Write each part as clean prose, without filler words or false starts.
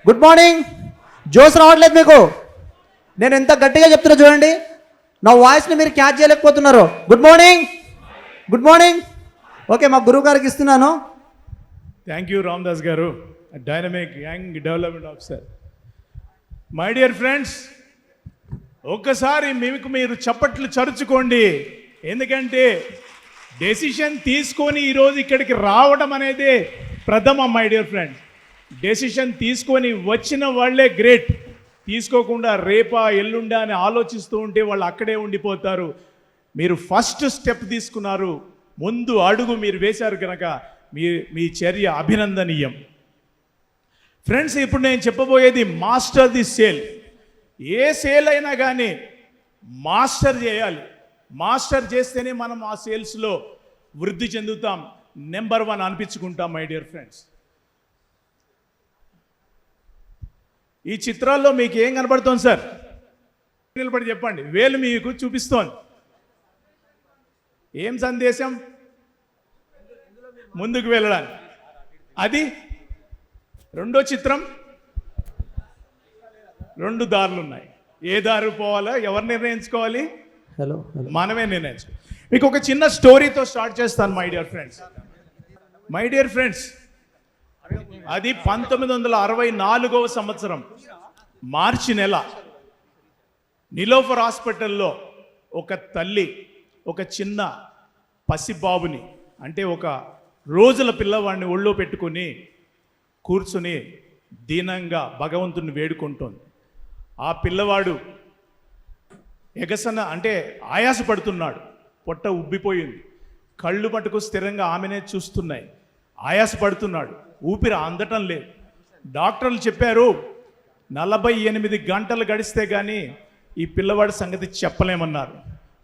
Good morning. Jose రావట్లేదు మీకు. నేను ఎంత గట్టిగా చెప్తున్నా చూడండి, నా వాయిస్ని మీరు క్యాచ్ చేయలేకపోతున్నారు. Good morning, good morning. Okay, మా గురువు గారికి ఇస్తున్నాను. థ్యాంక్ యూ రామదాస్ గారు, dynamic young development officer. My dear friends, ఒక్కసారి మీరు చప్పట్లు చరుచుకోండి. ఎందుకంటే డెసిషన్ తీసుకొని ఈరోజు ఇక్కడికి రావడం అనేది ప్రథమ. మై డియర్ ఫ్రెండ్స్, డెసిషన్ తీసుకొని వచ్చిన వాళ్ళే గ్రేట్. తీసుకోకుండా రేపా ఎల్లుండా అని ఆలోచిస్తూ ఉంటే వాళ్ళు అక్కడే ఉండిపోతారు. మీరు ఫస్ట్ స్టెప్ తీసుకున్నారు, ముందు అడుగు మీరు వేశారు కనుక మీ చర్య అభినందనీయం. ఫ్రెండ్స్, ఇప్పుడు నేను చెప్పబోయేది మాస్టర్ ది సేల్. ఏ సేల్ అయినా కానీ మాస్టర్ చేయాలి. మాస్టర్ చేస్తేనే మనం ఆ సేల్స్లో వృద్ధి చెందుతాం, నెంబర్ 1 అనిపించుకుంటాం. మై డియర్ ఫ్రెండ్స్, ఈ చిత్రాల్లో మీకు ఏం కనబడుతోంది సార్? నిలబడి చెప్పండి. వేలు మీకు చూపిస్తోంది. ఏం సందేశం? ముందుకు వెళ్ళడానికి. అది రెండో చిత్రం. 2 దారులు ఉన్నాయి. ఏ దారి పోవాలో ఎవరు నిర్ణయించుకోవాలి? హలో, మనమే నిర్ణయించుకోవాలి. మీకు ఒక చిన్న స్టోరీతో స్టార్ట్ చేస్తాను. మై డియర్ ఫ్రెండ్స్, అది 1964వ సంవత్సరం మార్చి నెల. నిలోఫర్ హాస్పిటల్లో ఒక తల్లి ఒక చిన్న పసిబాబుని, అంటే ఒక రోజుల పిల్లవాడిని ఒళ్ళో పెట్టుకుని కూర్చుని దీనంగా భగవంతుని వేడుకుంటోంది. ఆ పిల్లవాడు ఎగసన అంటే ఆయాసపడుతున్నాడు. పొట్ట ఉబ్బిపోయింది. కళ్ళు మటుకు స్థిరంగా ఆమెనే చూస్తున్నాయి. ఆయాసపడుతున్నాడు. ఊపిరి అందటం లేదు. డాక్టర్లు చెప్పారు 48 గంటలు గడిస్తే కానీ ఈ పిల్లవాడి సంగతి చెప్పలేమన్నారు.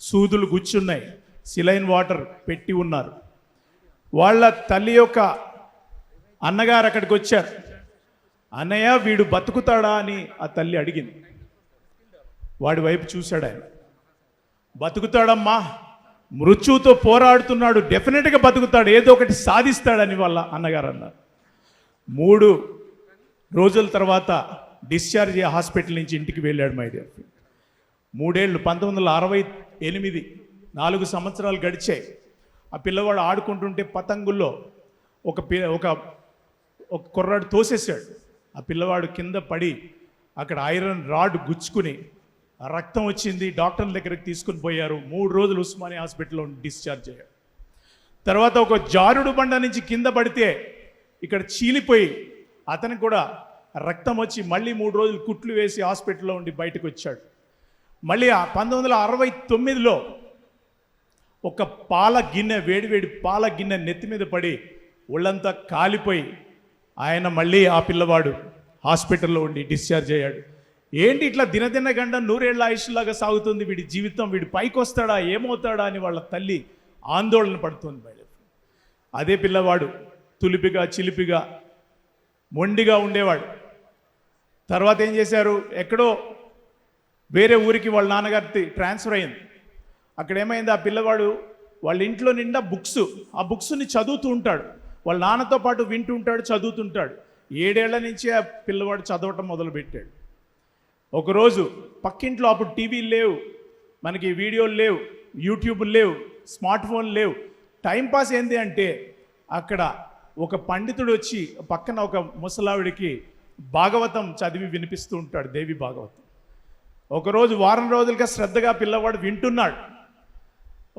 సూదులు గుచ్చున్నాయి. సిలైన్ వాటర్ పెట్టి ఉన్నారు. వాళ్ళ తల్లి యొక్క అన్నగారు అక్కడికి వచ్చారు. అన్నయ్య, వీడు బతుకుతాడా అని ఆ తల్లి అడిగింది. వాడి వైపు చూశాడు ఆయన. బతుకుతాడమ్మా, మృత్యువుతో పోరాడుతున్నాడు, డెఫినెట్గా బతుకుతాడు, ఏదో ఒకటి సాధిస్తాడని వాళ్ళ అన్నగారు అన్నారు. 3 రోజుల తర్వాత డిశ్చార్జ్ అయ్యే హాస్పిటల్ నుంచి ఇంటికి వెళ్ళాడు. మై డియర్ ఫ్రెండ్, 3 ఏళ్ళు, 1968, 4 సంవత్సరాలు గడిచాయి. ఆ పిల్లవాడు ఆడుకుంటుంటే పతంగుల్లో ఒక కుర్రాడు తోసేశాడు. ఆ పిల్లవాడు కింద పడి అక్కడ ఐరన్ రాడ్ గుచ్చుకుని రక్తం వచ్చింది. డాక్టర్ల దగ్గరికి తీసుకుని పోయారు. 3 రోజులు ఉస్మానియా హాస్పిటల్లో డిశ్చార్జ్ అయ్యాడు. తర్వాత ఒక జారుడు బండ నుంచి కింద పడితే ఇక్కడ చీలిపోయి అతనికి కూడా రక్తం వచ్చి మళ్ళీ 3 రోజులు కుట్లు వేసి హాస్పిటల్లో ఉండి బయటకు వచ్చాడు. మళ్ళీ 1969లో ఒక పాల గిన్నె, వేడివేడి పాల గిన్నె నెత్తి మీద పడి ఒళ్ళంతా కాలిపోయి ఆయన మళ్ళీ ఆ పిల్లవాడు హాస్పిటల్లో ఉండి డిశ్చార్జ్ అయ్యాడు. ఏంటి ఇట్లా దినదిన గంట 100 ఏళ్ల ఆయుష్లాగా సాగుతుంది వీడి జీవితం, వీడి పైకి వస్తాడా ఏమవుతాడా అని వాళ్ళ తల్లి ఆందోళన పడుతుంది. బయట అదే పిల్లవాడు తులిపిగా చిలిపిగా మొండిగా ఉండేవాడు. తర్వాత ఏం చేశారు, ఎక్కడో వేరే ఊరికి వాళ్ళ నాన్నగారి ట్రాన్స్ఫర్ అయింది. అక్కడ ఏమైంది, ఆ పిల్లవాడు వాళ్ళ ఇంట్లో నిండా బుక్స్, ఆ బుక్స్ని చదువుతూ ఉంటాడు. వాళ్ళ నాన్నతో పాటు వింటూ ఉంటాడు, చదువుతుంటాడు. 7 ఏళ్ల నుంచి ఆ పిల్లవాడు చదవటం మొదలుపెట్టాడు. ఒకరోజు పక్కింట్లో, అప్పుడు టీవీలు లేవు, మనకి వీడియోలు లేవు, యూట్యూబ్లు లేవు, స్మార్ట్ ఫోన్లు లేవు. టైంపాస్ ఏంటి అంటే అక్కడ ఒక పండితుడు వచ్చి పక్కన ఒక ముసలావిడికి భాగవతం చదివి వినిపిస్తూ ఉంటాడు, దేవి భాగవతం. ఒకరోజు వారం రోజులుగా శ్రద్ధగా పిల్లవాడు వింటున్నాడు.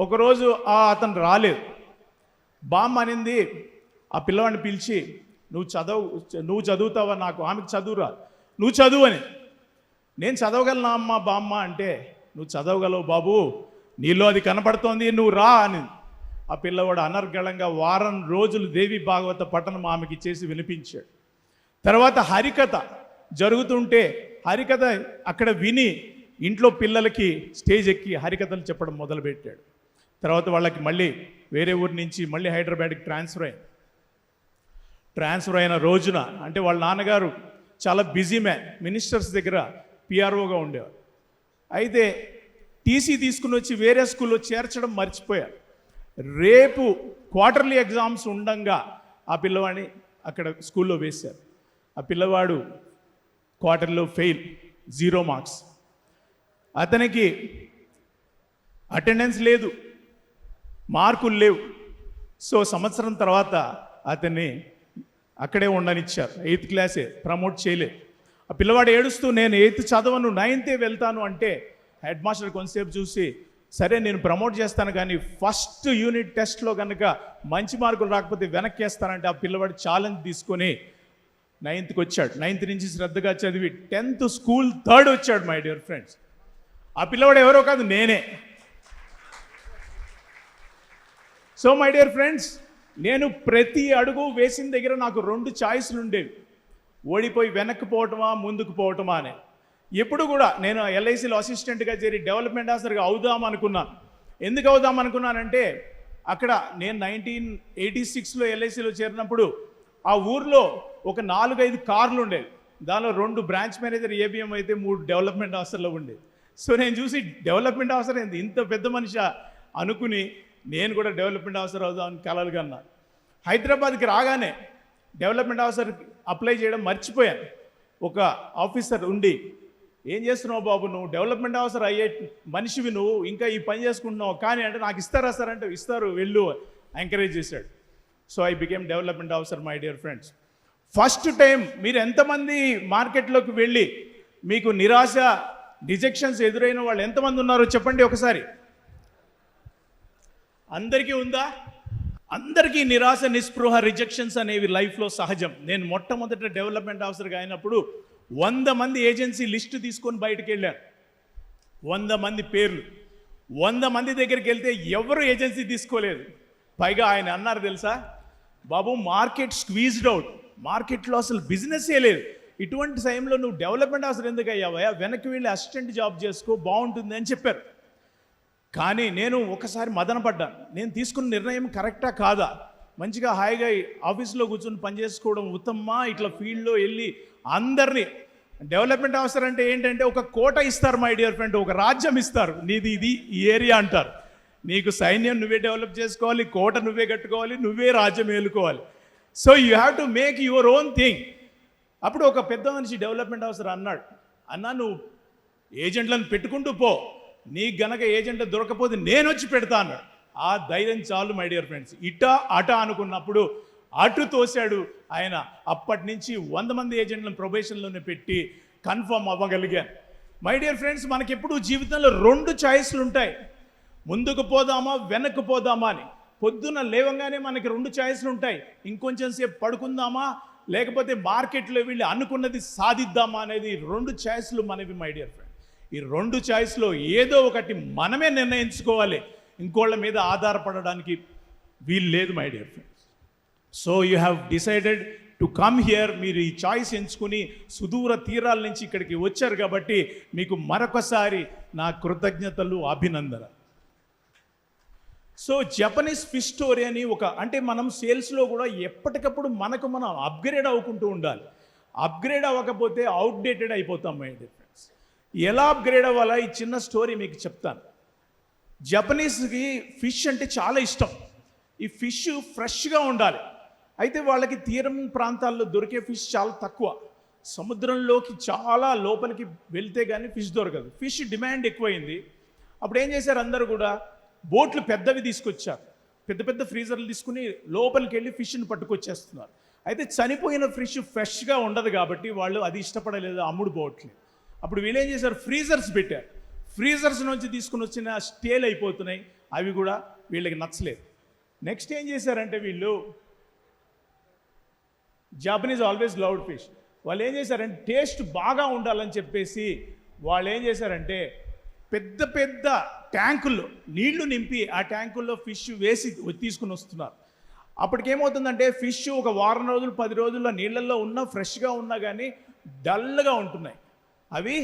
ఒకరోజు అతను రాలేదు. బామ్మ అనింది ఆ పిల్లవాడిని పిలిచి, నువ్వు చదువుతావా, నాకు ఆమెకు చదువురా, నువ్వు చదువు అని. నేను చదవగలనా అమ్మ బామ్మ అంటే, నువ్వు చదవగలవు బాబు, నీలో అది కనపడుతోంది, నువ్వు రా అని. ఆ పిల్లవాడు అనర్గళంగా వారం రోజులు దేవి భాగవత పఠనం ఆమెకి చేసి వినిపించాడు. తర్వాత హరికథ జరుగుతుంటే హరికథ అక్కడ విని ఇంట్లో పిల్లలకి స్టేజ్ ఎక్కి హరికథలు చెప్పడం మొదలుపెట్టాడు. తర్వాత వాళ్ళకి మళ్ళీ వేరే ఊరి నుంచి మళ్ళీ హైదరాబాద్కి ట్రాన్స్ఫర్ అయిన రోజున, అంటే వాళ్ళ నాన్నగారు చాలా బిజీ మ్యాన్, మినిస్టర్స్ దగ్గర పిఆర్ఓగా ఉండేవారు. అయితే టీసీ తీసుకుని వచ్చి వేరే స్కూల్లో చేర్చడం మర్చిపోయారు. రేపు క్వార్టర్లీ ఎగ్జామ్స్ ఉండంగా ఆ పిల్లవాడిని అక్కడ స్కూల్లో వేశారు. ఆ పిల్లవాడు క్వార్టర్లో ఫెయిల్, 0 మార్క్స్. అతనికి అటెండెన్స్ లేదు, మార్కులు లేవు. సో సంవత్సరం తర్వాత అతన్ని అక్కడే ఉండనిచ్చారు. 8th క్లాసే, ప్రమోట్ చేయలేదు. ఆ పిల్లవాడు ఏడుస్తూ నేను 8th చదవను 9th వెళ్తాను అంటే హెడ్ మాస్టర్ కొంతసేపు చూసి సరే నేను ప్రమోట్ చేస్తాను కానీ ఫస్ట్ యూనిట్ టెస్ట్లో కనుక మంచి మార్కులు రాకపోతే వెనక్కి వేస్తానంటే ఆ పిల్లవాడు ఛాలెంజ్ తీసుకొని 9th వచ్చాడు. 9th నుంచి శ్రద్ధగా చదివి 10th స్కూల్ 3rd వచ్చాడు. మై డియర్ ఫ్రెండ్స్, ఆ పిల్లవాడు ఎవరో కాదు, నేనే. సో మై డియర్ ఫ్రెండ్స్, నేను ప్రతి అడుగు వేసిన దగ్గర నాకు 2 చాయిస్లు ఉండేవి. ఓడిపోయి వెనక్కి పోవటమా, ముందుకు పోవటమా అని. ఎప్పుడు కూడా నేను ఎల్ఐసిలో అసిస్టెంట్గా చేరి డెవలప్మెంట్ ఆఫీసర్గా అవుదామనుకున్నాను. ఎందుకు అవుదామనుకున్నానంటే అక్కడ నేను 1986లో ఎల్ఐసిలో చేరినప్పుడు ఆ ఊర్లో ఒక 4-5 కార్లు ఉండేవి. దానిలో 2 బ్రాంచ్ మేనేజర్ ఏబిఎం అయితే 3 డెవలప్మెంట్ ఆఫీసర్లు ఉండేది. సో నేను చూసి డెవలప్మెంట్ ఆఫీసర్ ఏంది ఇంత పెద్ద మనిషి అనుకుని నేను కూడా డెవలప్మెంట్ ఆఫీసర్ అవుదామని కలలు కన్నా. హైదరాబాద్కి రాగానే డెవలప్మెంట్ ఆఫీసర్ అప్లై చేయడం మర్చిపోయాను. ఒక ఆఫీసర్ ఉండి ఏం చేస్తున్నావు బాబు, నువ్వు డెవలప్మెంట్ ఆఫీసర్ అయ్యే మనిషివి, నువ్వు ఇంకా ఈ పని చేసుకుంటున్నావు కానీ అంటే నాకు ఇస్తారా సార్ అంటే ఇస్తారు, వెళ్ళు ఎంకరేజ్ చేశాడు. So I became development officer. My dear friends, first time మీరు ఎంతమంది మార్కెట్లోకి వెళ్ళి మీకు నిరాశ, రిజెక్షన్స్ ఎదురైన వాళ్ళు ఎంతమంది ఉన్నారో చెప్పండి ఒకసారి. అందరికీ ఉందా? అందరికీ నిరాశ, నిస్పృహ, రిజెక్షన్స్ అనేవి లైఫ్లో సహజం. నేను మొట్టమొదట డెవలప్మెంట్ ఆఫీసర్గా అయినప్పుడు 100 మంది ఏజెన్సీ లిస్టు తీసుకొని బయటకు వెళ్ళాను. 100 మంది పేర్లు. 100 మంది దగ్గరికి వెళ్తే ఎవరు ఏజెన్సీ తీసుకోలేదు. పైగా ఆయన అన్నారు తెలుసా, బాబు మార్కెట్ స్క్వీజ్డ్ అవుట్, మార్కెట్లో అసలు బిజినెస్సే లేదు, ఇటువంటి టైంలో నువ్వు డెవలప్మెంట్ ఆఫీసర్ ఎందుకు అయ్యావా, వెనక్కి వెళ్ళి అసిస్టెంట్ జాబ్ చేసుకో, బాగుంటుంది అని చెప్పారు. కానీ నేను ఒకసారి మదన పడ్డాను. నేను తీసుకున్న నిర్ణయం కరెక్టా కాదా, మంచిగా హాయిగా ఆఫీస్లో కూర్చొని పనిచేసుకోవడం ఉత్తమమా, ఇట్లా ఫీల్డ్లో వెళ్ళి అందరినీ. డెవలప్మెంట్ ఆఫీసర్ అంటే ఏంటంటే ఒక కోట ఇస్తారు మై డియర్ ఫ్రెండ్, ఒక రాజ్యం ఇస్తారు, నీది ఇది ఈ ఏరియా అంటారు. నీకు సైన్యం నువ్వే డెవలప్ చేసుకోవాలి, కోట నువ్వే కట్టుకోవాలి, నువ్వే రాజ్యం ఏలుకోవాలి. So you have to make your own thing. అప్పుడు ఒక పెద్ద మనిషి డెవలప్మెంట్ ఆఫీసర్ అన్నాడు, అన్నా నువ్వు ఏజెంట్లను పెట్టుకుంటూ పో, నీకు గనక ఏజెంట్ దొరకపోతే నేను వచ్చి పెడతా అన్నాడు. ఆ ధైర్యం చాలు మై డియర్ ఫ్రెండ్స్. ఇటా అట అనుకున్నప్పుడు అటు తోశాడు ఆయన. అప్పటి నుంచి 100 మంది ఏజెంట్లను ప్రొబేషన్లోనే పెట్టి కన్ఫర్మ్ అవ్వగలిగాను. మై డియర్ ఫ్రెండ్స్, మనకెప్పుడు జీవితంలో 2 చాయిస్లు ఉంటాయి, ముందుకు పోదామా, వెనక్కి పోదామా అని. పొద్దున్న లేవంగానే మనకి 2 చాయిస్లు ఉంటాయి, ఇంకొంచెం సేపు పడుకుందామా, లేకపోతే మార్కెట్లో వెళ్ళి అనుకున్నది సాధిద్దామా అనేది 2 చాయిస్లు మనవి మై డియర్ ఫ్రెండ్స్. ఈ 2 చాయిస్లో ఏదో ఒకటి మనమే నిర్ణయించుకోవాలి, ఇంకోళ్ళ మీద ఆధారపడడానికి వీలు లేదు my dear friends. So you have decided to come here. మీరు ఈ చాయిస్ ఎంచుకుని సుదూర తీరాల నుంచి ఇక్కడికి వచ్చారు కాబట్టి మీకు మరొకసారి నా కృతజ్ఞతలు, అభినందన. సో జపనీస్ ఫిష్ స్టోరీ అని అంటే మనం సేల్స్లో కూడా ఎప్పటికప్పుడు మనకు మనం అప్గ్రేడ్ అవ్వుకుంటూ ఉండాలి. అప్గ్రేడ్ అవ్వకపోతే అవుట్డేటెడ్ అయిపోతాం మై డియర్ ఫ్రెండ్స్. ఎలా అప్గ్రేడ్ అవ్వాలా ఈ చిన్న స్టోరీ మీకు చెప్తాను. జపనీస్కి ఫిష్ అంటే చాలా ఇష్టం. ఈ ఫిష్ ఫ్రెష్గా ఉండాలి. అయితే వాళ్ళకి తీరం ప్రాంతాల్లో దొరికే ఫిష్ చాలా తక్కువ. సముద్రంలోకి చాలా లోపలికి వెళ్తే కానీ ఫిష్ దొరకదు. ఫిష్ డిమాండ్ ఎక్కువైంది. అప్పుడు ఏం చేశారు, అందరూ కూడా బోట్లు పెద్దవి తీసుకొచ్చారు, పెద్ద పెద్ద ఫ్రీజర్లు తీసుకుని లోపలికి వెళ్ళి ఫిష్ని పట్టుకొచ్చేస్తున్నారు. అయితే చనిపోయిన ఫిష్ ఫ్రెష్గా ఉండదు కాబట్టి వాళ్ళు అది ఇష్టపడలేదు, అమ్ముడు పోవట్లేదు. అప్పుడు వీళ్ళు ఏం చేశారు, ఫ్రీజర్స్ పెట్టారు. ఫ్రీజర్స్ నుంచి తీసుకుని వచ్చిన స్టేల్ అయిపోతున్నాయి, అవి కూడా వీళ్ళకి నచ్చలేదు. నెక్స్ట్ ఏం చేశారంటే వీళ్ళు, జాపనీస్ ఆల్వేస్ లవ్డ్ ఫిష్, వాళ్ళు ఏం చేశారంటే టేస్ట్ బాగా ఉండాలని చెప్పేసి వాళ్ళు ఏం చేశారంటే పెద్ద పెద్ద ట్యాంకుల్లో నీళ్లు నింపి ఆ ట్యాంకుల్లో ఫిష్ వేసి తీసుకుని వస్తున్నారు. అప్పటికేమవుతుందంటే ఫిష్ ఒక వారం రోజులు 10 రోజుల్లో నీళ్ళల్లో ఉన్నా ఫ్రెష్గా ఉన్నా కానీ డల్గా ఉంటున్నాయి. అవి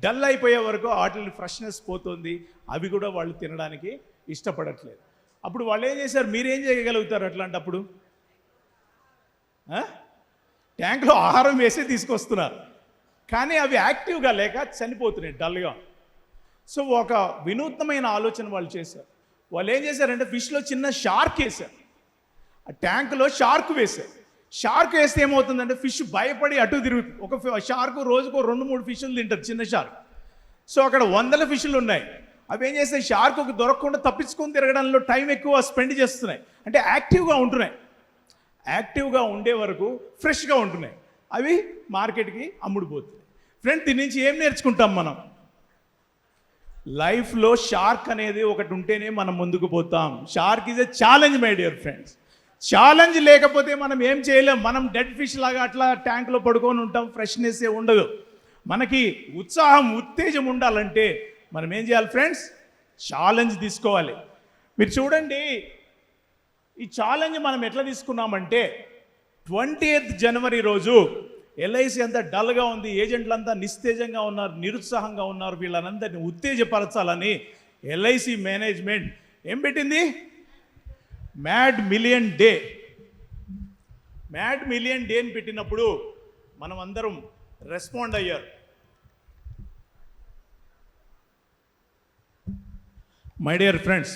డల్ అయిపోయే వరకు వాటి ఫ్రెష్నెస్ పోతుంది, అవి కూడా వాళ్ళు తినడానికి ఇష్టపడట్లేదు. అప్పుడు వాళ్ళు ఏం చేశారు, మీరేం చేయగలుగుతారు అట్లాంటప్పుడు? ట్యాంక్లో ఆహారం వేసి తీసుకొస్తున్నారు, కానీ అవి యాక్టివ్గా లేక చనిపోతున్నాయి డల్గా. సో ఒక వినూత్నమైన ఆలోచన వాళ్ళు చేశారు. వాళ్ళు ఏం చేశారంటే ఫిష్లో చిన్న షార్క్ వేశారు, ఆ ట్యాంకులో షార్క్ వేశారు. షార్క్ వేస్తే ఏమవుతుందంటే ఫిష్ భయపడి అటు తిరుగుతుంది. ఒక షార్క్ రోజుకు 2-3 ఫిష్లు తింటుంది, చిన్న షార్క్. సో అక్కడ వందల ఫిష్లు ఉన్నాయి. అవి ఏం చేస్తాయి, షార్క్కి దొరకకుండా తప్పించుకొని తిరగడంలో టైం ఎక్కువ స్పెండ్ చేస్తున్నాయి. అంటే యాక్టివ్గా ఉంటున్నాయి. యాక్టివ్గా ఉండే వరకు ఫ్రెష్గా ఉంటున్నాయి. అవి మార్కెట్కి అమ్ముడుపోతున్నాయి. ఫ్రెండ్, దీని నుంచి ఏం నేర్చుకుంటాం మనం? లైఫ్లో షార్క్ అనేది ఒకటి ఉంటేనే మనం ముందుకు పోతాం. Shark is a challenge my dear friends. Challenge లేకపోతే మనం ఏం చేయలేం. మనం డెడ్ ఫిష్ లాగా అట్లా ట్యాంక్లో పడుకొని ఉంటాం, ఫ్రెష్నెస్ ఏ ఉండదు. మనకి ఉత్సాహం, ఉత్తేజం ఉండాలంటే మనం ఏం చేయాలి ఫ్రెండ్స్? ఛాలెంజ్ తీసుకోవాలి. మీరు చూడండి, ఈ ఛాలెంజ్ మనం ఎట్లా తీసుకున్నామంటే 20th జనవరి రోజు ఎల్ఐసి అంతా డల్గా ఉంది, ఏజెంట్లంతా నిస్తేజంగా ఉన్నారు, నిరుత్సాహంగా ఉన్నారు. వీళ్ళనందరినీ ఉత్తేజపరచాలని ఎల్ఐసి మేనేజ్మెంట్ ఏం పెట్టింది? Mad million day. Mad million డేని పెట్టినప్పుడు మనం అందరం రెస్పాండ్ అయ్యారు. మై డియర్ ఫ్రెండ్స్,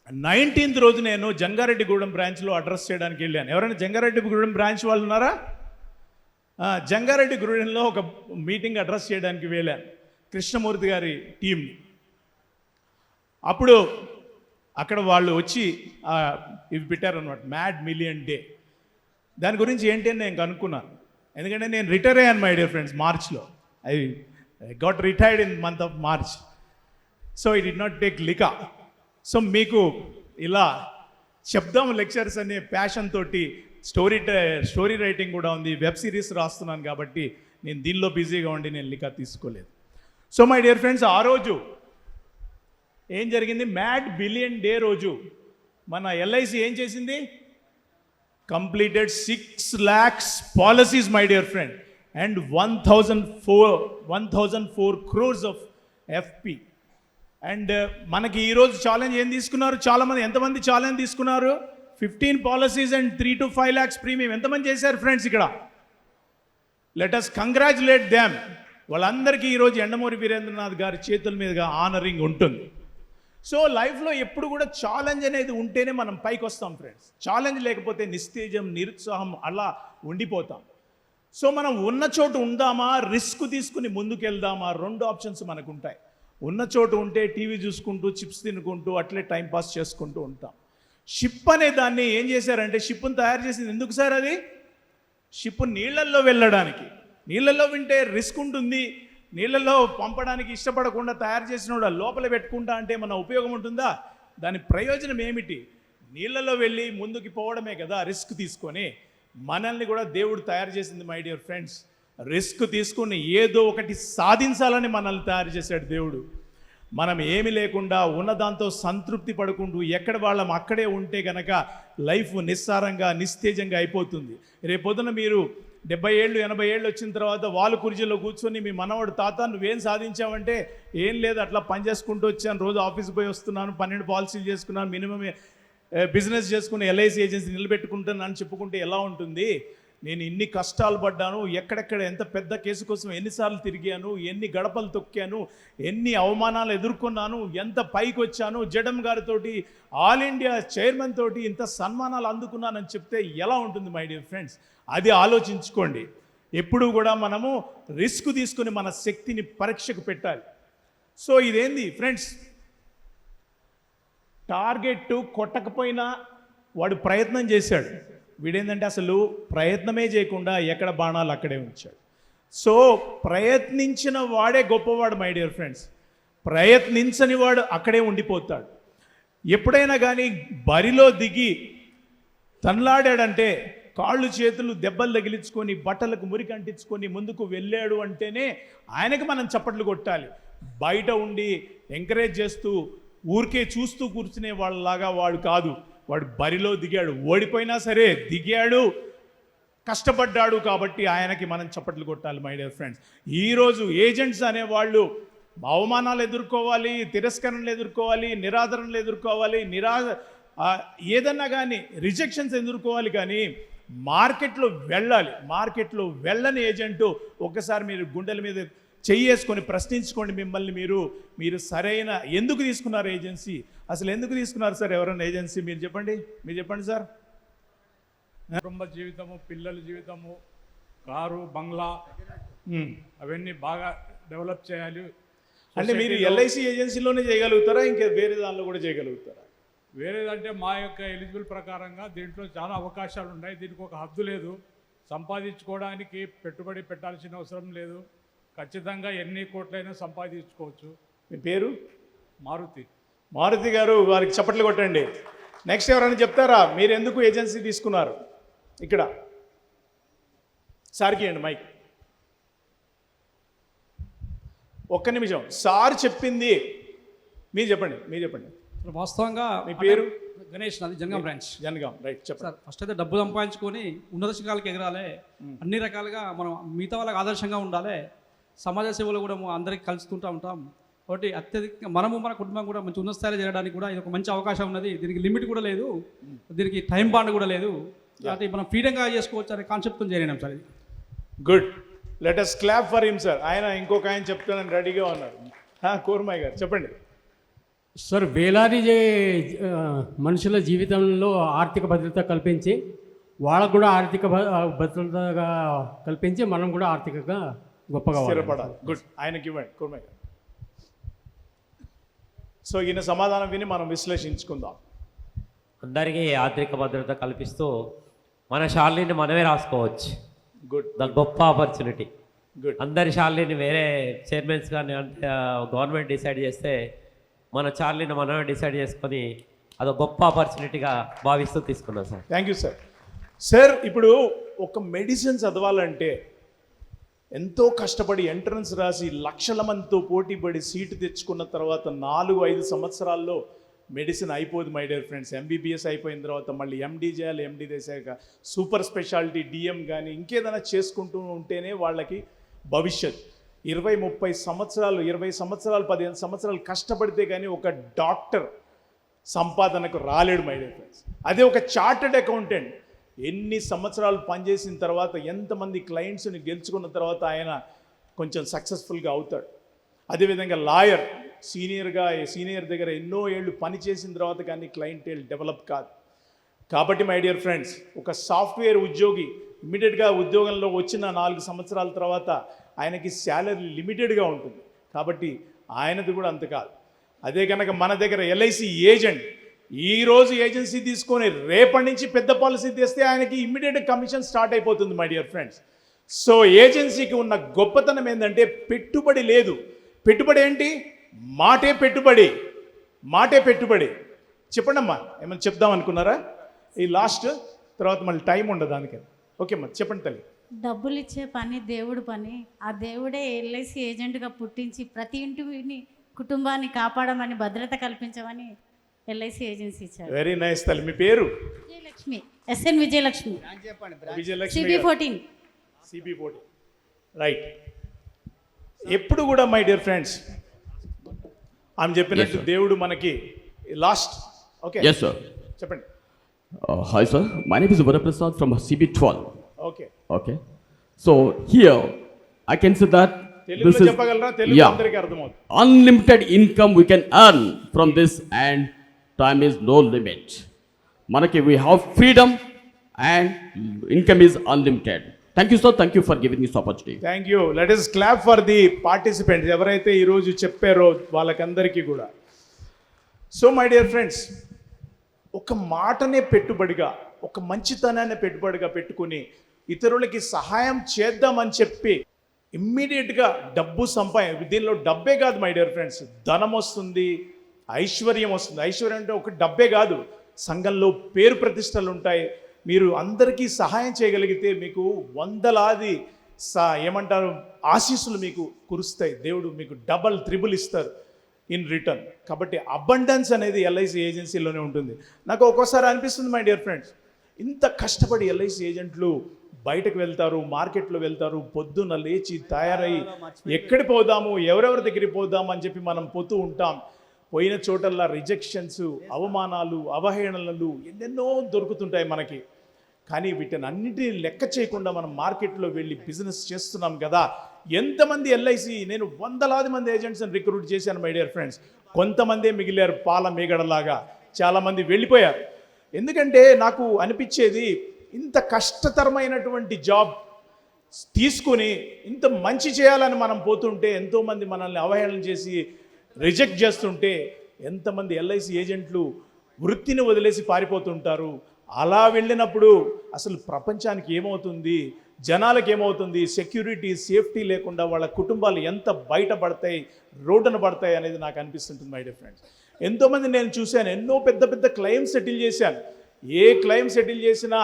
19th రోజు నేను జంగారెడ్డిగూడెం బ్రాంచ్లో అడ్రస్ చేయడానికి వెళ్ళాను. ఎవరైనా జంగారెడ్డిగూడెం బ్రాంచ్ వాళ్ళు ఉన్నారా? జంగారెడ్డిగూడెంలో ఒక మీటింగ్ అడ్రస్ చేయడానికి వెళ్ళాను, కృష్ణమూర్తి గారి టీంని. అప్పుడు అక్కడ వాళ్ళు వచ్చి ఇవి పెట్టారనమాట, మ్యాడ్ మిలియన్ డే. దాని గురించి ఏంటి అని నేను కనుక్కున్నాను. ఎందుకంటే నేను రిటైర్ అయ్యాను మై డియర్ ఫ్రెండ్స్ మార్చ్లో. I got retired in month of March. So it did not take లికా. సో మీకు ఇలా శబ్దం లెక్చర్స్ అనే ప్యాషన్ తోటి స్టోరీ రైటింగ్ కూడా ఉంది, వెబ్ సిరీస్ రాస్తున్నాను కాబట్టి నేను దీనిలో బిజీగా ఉండి నేను లికా తీసుకోలేదు. సో మై డియర్ ఫ్రెండ్స్, ఆ రోజు ఏం జరిగింది? మ్యాడ్ బిలియన్ డే రోజు మన ఎల్ఐసి ఏం చేసింది? Completed 6 lakhs policies my dear friend, and 1,004 crores of FP. And మనకి ఈరోజు ఛాలెంజ్ ఏం తీసుకున్నారు? చాలామంది, ఎంతమంది ఛాలెంజ్ తీసుకున్నారు? 15 policies and 3 to 5 lakhs premium. ఎంతమంది చేశారు ఫ్రెండ్స్ ఇక్కడ? Let us congratulate them. వాళ్ళందరికీ ఈరోజు ఎండమూరి వీరేంద్రనాథ్ గారి చేతుల మీదుగా ఆనరింగ్ ఉంటుంది. సో లైఫ్లో ఎప్పుడు కూడా ఛాలెంజ్ అనేది ఉంటేనే మనం పైకి వస్తాం ఫ్రెండ్స్. ఛాలెంజ్ లేకపోతే నిస్తేజం, నిరుత్సాహం అలా ఉండిపోతాం. సో మనం ఉన్న చోటు ఉందామా, రిస్క్ తీసుకుని ముందుకు వెళ్దామా? 2 ఆప్షన్స్ మనకు ఉంటాయి. ఉన్న చోటు ఉంటే టీవీ చూసుకుంటూ, చిప్స్ తినుకుంటూ, అట్లే టైంపాస్ చేసుకుంటూ ఉంటాం. షిప్ అనే దాన్ని ఏం చేశారంటే, షిప్ను తయారు చేసింది ఎందుకు సార్? అది షిప్ నీళ్ళల్లో వెళ్ళడానికి. నీళ్ళల్లో వింటే రిస్క్ ఉంటుంది, నీళ్ళల్లో పంపడానికి ఇష్టపడకుండా తయారు చేసిన లోపల పెట్టుకుంటా అంటే మన ఉపయోగం ఉంటుందా? దాని ప్రయోజనం ఏమిటి? నీళ్ళలో వెళ్ళి ముందుకు పోవడమే కదా రిస్క్ తీసుకొని. మనల్ని కూడా దేవుడు తయారు చేసింది మై డియర్ ఫ్రెండ్స్. రిస్క్ తీసుకుని ఏదో ఒకటి సాధించాలని మనల్ని తయారు చేశాడు దేవుడు. మనం ఏమి లేకుండా ఉన్నదాంతో సంతృప్తి పడుకుంటూ ఎక్కడ వాళ్ళం అక్కడే ఉంటే కనుక లైఫ్ నిస్సారంగా, నిస్తేజంగా అయిపోతుంది. రేపొద్దున మీరు 70 ఏళ్ళు 80 ఏళ్ళు వచ్చిన తర్వాత వాళ్ళు కుర్చీలో కూర్చొని మీ మనవాడు, తాత నువ్వేం సాధించావంటే, ఏం లేదు అట్లా పని చేసుకుంటూ వచ్చాను, రోజు ఆఫీస్కి పోయి వస్తున్నాను, 12 పాలసీలు చేసుకున్నాను, మినిమం బిజినెస్ చేసుకుని ఎల్ఐసి ఏజెన్సీ నిలబెట్టుకుంటాను అని చెప్పుకుంటే ఎలా ఉంటుంది? నేను ఇన్ని కష్టాలు పడ్డాను, ఎక్కడెక్కడ ఎంత పెద్ద కేసు కోసం ఎన్నిసార్లు తిరిగాను, ఎన్ని గడపలు తొక్కాను, ఎన్ని అవమానాలు ఎదుర్కొన్నాను, ఎంత పైకి వచ్చాను, జడం గారితోటి, ఆల్ ఇండియా చైర్మన్ తోటి ఇంత సన్మానాలు అందుకున్నానని చెప్తే ఎలా ఉంటుంది మై డియర్ ఫ్రెండ్స్? అది ఆలోచించుకోండి. ఎప్పుడు కూడా మనము రిస్క్ తీసుకుని మన శక్తిని పరీక్షకు పెట్టాలి. సో ఇదేంది ఫ్రెండ్స్? టార్గెట్ కొట్టకపోయినా వాడు ప్రయత్నం చేశాడు. వీడేంటంటే అసలు ప్రయత్నమే చేయకుండా ఎక్కడ బాణాలు అక్కడే ఉంచాడు. సో ప్రయత్నించిన వాడే గొప్పవాడు మై డియర్ ఫ్రెండ్స్. ప్రయత్నించని వాడు అక్కడే ఉండిపోతాడు. ఎప్పుడైనా కానీ బరిలో దిగి తన్లాడాడంటే, కాళ్ళు చేతులు దెబ్బలు తగిలించుకొని, బట్టలకు మురికి అంటించుకొని ముందుకు వెళ్ళాడు అంటేనే ఆయనకి మనం చప్పట్లు కొట్టాలి. బయట ఉండి ఎంకరేజ్ చేస్తూ ఊరికే చూస్తూ కూర్చునే వాళ్ళలాగా వాడు కాదు. వాడు బరిలో దిగాడు, ఓడిపోయినా సరే దిగాడు, కష్టపడ్డాడు. కాబట్టి ఆయనకి మనం చప్పట్లు కొట్టాలి మై డియర్ ఫ్రెండ్స్. ఈరోజు ఏజెంట్స్ అనేవాళ్ళు అవమానాలు ఎదుర్కోవాలి, తిరస్కరణలు ఎదుర్కోవాలి, నిరాదరణలు ఎదుర్కోవాలి, ఏదన్నా కానీ రిజెక్షన్స్ ఎదుర్కోవాలి. కానీ మార్కెట్లో వెళ్ళాలి. మార్కెట్లో వెళ్ళని ఏజెంటు ఒక్కసారి మీరు గుండెల మీద చెయ్యేసుకొని ప్రశ్నించుకోండి మిమ్మల్ని మీరు సరైన ఎందుకు తీసుకున్నారు ఏజెన్సీ? అసలు ఎందుకు తీసుకున్నారు సార్ ఎవరైనా ఏజెన్సీ? మీరు చెప్పండి సార్. కుటుంబ జీవితము, పిల్లల జీవితము, కారు, బంగ్లా ఉమ్. అవన్నీ బాగా డెవలప్ చేయాలి. అంటే మీరు సొసైటీలో ఎల్ఐసి ఏజెన్సీలోనే చేయగలుగుతారా ఇంకా వేరే దానిలో కూడా చేయగలుగుతారా? వేరేదంటే మా యొక్క ఎలిజిబుల్ ప్రకారంగా దీంట్లో చాలా అవకాశాలు ఉన్నాయి. దీనికి ఒక హద్దు లేదు. సంపాదించుకోవడానికి పెట్టుబడి పెట్టాల్సిన అవసరం లేదు. ఖచ్చితంగా ఎన్ని కోట్లైనా సంపాదించుకోవచ్చు. మీ పేరు? మారుతి. మారుతి గారు, వారికి చప్పట్లు కొట్టండి. నెక్స్ట్ ఎవరైనా చెప్తారా మీరు ఎందుకు ఏజెన్సీ తీసుకున్నారు? ఇక్కడ సార్కి అండి మైక్. ఒక్క నిమిషం, సార్ చెప్పింది మీరు చెప్పండి. వాస్తవంగా మీ పేరు? గణేష్, నాది జనగాం బ్రాంచ్. జనగాం, రైట్, చెప్పండి. సార్ ఫస్ట్ అయితే డబ్బు సంపాదించుకొని ఉన్నత శిఖరాలకు ఎగరాలి. అన్ని రకాలుగా మనం మిగతా వాళ్ళకి ఆదర్శంగా ఉండాలి. సమాజ సేవలో కూడా అందరికీ కలుస్తుంటూ ఉంటాం. కాబట్టి అత్యధికంగా మనము మన కుటుంబం కూడా మంచి ఉన్నత స్థాయిలో చేయడానికి కూడా ఇది ఒక మంచి అవకాశం ఉన్నది. దీనికి లిమిట్ కూడా లేదు, దీనికి టైం బాండ్ కూడా లేదు. కాబట్టి మనం ఫ్రీడంగా చేసుకోవచ్చు అనే కాన్సెప్ట్తో చేరినాం సార్. ఇది good, let us clap for him sir. ఆయన ఇంకొక ఆయన చెప్తానని రెడీగా ఉన్నారు. కూర్మయ్య గారు చెప్పండి. సార్, వేలాది మనుషుల జీవితంలో ఆర్థిక భద్రత కల్పించి వాళ్ళకు కూడా ఆర్థిక భద్రతగా కల్పించి మనం కూడా ఆర్థికంగా గొప్పగా స్థిరపడాలి. గుడ్, ఆయనకి ఇవ్వండి కూర్మయ్య గారు. సో ఈయన సమాధానం విని మనం విశ్లేషించుకుందాం. అందరికీ ఆర్థిక భద్రత కల్పిస్తూ మన శాలరీని మనమే రాసుకోవచ్చు. గుడ్, ద గొప్ప ఆపర్చునిటీ. గుడ్. అందరి శాలరీని వేరే చైర్మన్స్ కానీ అంటే గవర్నమెంట్ డిసైడ్ చేస్తే మన శాలరీని మనమే డిసైడ్ చేసుకొని అదొక గొప్ప ఆపర్చునిటీగా భావిస్తూ తీసుకున్నాం sir. Thank you sir. Sir, ఇప్పుడు ఒక మెడిసిన్ చదవాలంటే ఎంతో కష్టపడి ఎంట్రన్స్ రాసి లక్షల మందితో పోటీపడి సీటు తెచ్చుకున్న తర్వాత 4-5 సంవత్సరాల్లో మెడిసిన్ అయిపోదు మై డియర్ ఫ్రెండ్స్. ఎంబీబీఎస్ అయిపోయిన తర్వాత మళ్ళీ ఎండీ చేయాలి. ఎండీ చేశాక సూపర్ స్పెషాలిటీ డిఎం కానీ ఇంకేదైనా చేసుకుంటూ ఉంటేనే వాళ్ళకి భవిష్యత్. 20-30 సంవత్సరాలు, 20 సంవత్సరాలు, 15 సంవత్సరాలు కష్టపడితే కానీ ఒక డాక్టర్ సంపాదనకు రాలేడు మై డియర్ ఫ్రెండ్స్. అదే ఒక చార్టెడ్ అకౌంటెంట్ ఎన్ని సంవత్సరాలు పనిచేసిన తర్వాత, ఎంతమంది క్లయింట్స్ని గెలుచుకున్న తర్వాత ఆయన కొంచెం సక్సెస్ఫుల్గా అవుతాడు. అదేవిధంగా లాయర్ సీనియర్ దగ్గర ఎన్నో ఏళ్ళు పని చేసిన తర్వాత కానీ క్లయింటేల్ డెవలప్ కాదు. కాబట్టి మై డియర్ ఫ్రెండ్స్, ఒక సాఫ్ట్వేర్ ఉద్యోగి ఇమ్మీడియట్గా ఉద్యోగంలో వచ్చిన 4 సంవత్సరాల తర్వాత ఆయనకి శాలరీ లిమిటెడ్గా ఉంటుంది. కాబట్టి ఆయనది కూడా అంత కాదు. అదే కనుక మన దగ్గర ఎల్ఐసి ఏజెంట్ ఈరోజు ఏజెన్సీ తీసుకొని రేపటి నుంచి పెద్ద పాలసీ తెస్తే ఆయనకి ఇమ్మీడియట్ కమిషన్ స్టార్ట్ అయిపోతుంది మై డియర్ ఫ్రెండ్స్. సో ఏజెన్సీకి ఉన్న గొప్పతనం ఏంటంటే పెట్టుబడి లేదు. పెట్టుబడి ఏంటి? మాటే పెట్టుబడి. చెప్పండి అమ్మా, ఏమైనా చెప్దాం అనుకున్నారా? ఈ లాస్ట్ తర్వాత మళ్ళీ టైం ఉండదు దానికని. ఓకే అమ్మా, చెప్పండి తల్లి. డబ్బులు ఇచ్చే పని దేవుడు పని. ఆ దేవుడే ఎల్ఐసి ఏజెంట్గా పుట్టించి ప్రతి ఇంటిని కుటుంబాన్ని కాపాడమని, భద్రత కల్పించమని ఎల్ఐసి ఏజెన్సీ ఇచ్చారు. వెరీ నైస్ తల్లి. మీ పేరు? Vijayalakshmi, SN Vijayalakshmi, Vijayalakshmi CB14. CB14, right. ఎప్పుడు కూడా మై డియర్ ఫ్రెండ్స్ ఆమె చెప్పినట్టు దేవుడు మనకి లాస్ట్. Okay, Yes, sir. చెప్పండి. Hi, sir. My name is Varaprasad from CB12. Okay, Okay. So here I can say that తెలుగులో చెప్పగలరా? తెలుగు అందరికీ అర్థమవుతుంది. unlimited income we can earn from this, and time is no limit. Manaki, we have freedom and income is unlimited. Thank you, sir. Thank you for giving this opportunity. Thank you. Let us clap for the participants ఎవరైతే ఈరోజు చెప్పారో వాళ్ళకందరికీ కూడా. So my dear friends, ఒక మాటనే పెట్టుబడిగా, ఒక మంచితనాన్ని పెట్టుబడిగా పెట్టుకుని ఇతరులకి సహాయం చేద్దామని చెప్పి ఇమ్మీడియట్గా డబ్బు దీనిలో డబ్బే కాదు మై డియర్ ఫ్రెండ్స్, ధనం వస్తుంది, ఐశ్వర్యం వస్తుంది. ఐశ్వర్యం అంటే ఒక డబ్బే కాదు, సంఘంలో పేరు ప్రతిష్టలు ఉంటాయి. మీరు అందరికీ సహాయం చేయగలిగితే మీకు వందలాది ఏమంటారు ఆశీస్సులు మీకు కురుస్తాయి. దేవుడు మీకు డబల్ త్రిబుల్ ఇస్తారు ఇన్ రిటర్న్. కాబట్టి అబండెన్స్ అనేది ఎల్ఐసి ఏజెన్సీలోనే ఉంటుంది. నాకు ఒక్కోసారి అనిపిస్తుంది మై డియర్ ఫ్రెండ్స్, ఇంత కష్టపడి ఎల్ఐసి ఏజెంట్లు బయటకు వెళ్తారు, మార్కెట్లో వెళ్తారు, పొద్దున్న లేచి తయారయ్యి ఎక్కడి పోదాము, ఎవరెవరి దగ్గరికి పోదాము అని చెప్పి మనం పోతూ ఉంటాం. పోయిన చోటల్లా రిజెక్షన్స్, అవమానాలు, అవహేళనలు ఎన్నెన్నో దొరుకుతుంటాయి మనకి. కానీ వీటిని అన్నిటినీ లెక్క చేయకుండా మనం మార్కెట్లో వెళ్ళి బిజినెస్ చేస్తున్నాం కదా. ఎంతమంది ఎల్ఐసి, నేను వందలాది మంది ఏజెంట్స్ని రిక్రూట్ చేశాను మై డియర్ ఫ్రెండ్స్. కొంతమందే మిగిలారు పాల మేగడలాగా, చాలామంది వెళ్ళిపోయారు. ఎందుకంటే నాకు అనిపించేది ఇంత కష్టతరమైనటువంటి జాబ్ తీసుకొని ఇంత మంచి చేయాలని మనం పోతుంటే, ఎంతోమంది మనల్ని అవహేళన చేసి రిజెక్ట్ చేస్తుంటే, ఎంతమంది ఎల్ఐసి ఏజెంట్లు వృత్తిని వదిలేసి పారిపోతుంటారు. అలా వెళ్ళినప్పుడు అసలు ప్రపంచానికి ఏమవుతుంది, జనాలకు ఏమవుతుంది, సెక్యూరిటీ సేఫ్టీ లేకుండా వాళ్ళ కుటుంబాలు ఎంత బయటపడతాయి, రోడ్డున పడతాయి అనేది నాకు అనిపిస్తుంటుంది మై డియర్ ఫ్రెండ్స్. ఎంతోమంది నేను చూశాను, ఎన్నో పెద్ద పెద్ద క్లెయిమ్స్ సెటిల్ చేశాను. ఏ క్లెయిమ్ సెటిల్ చేసినా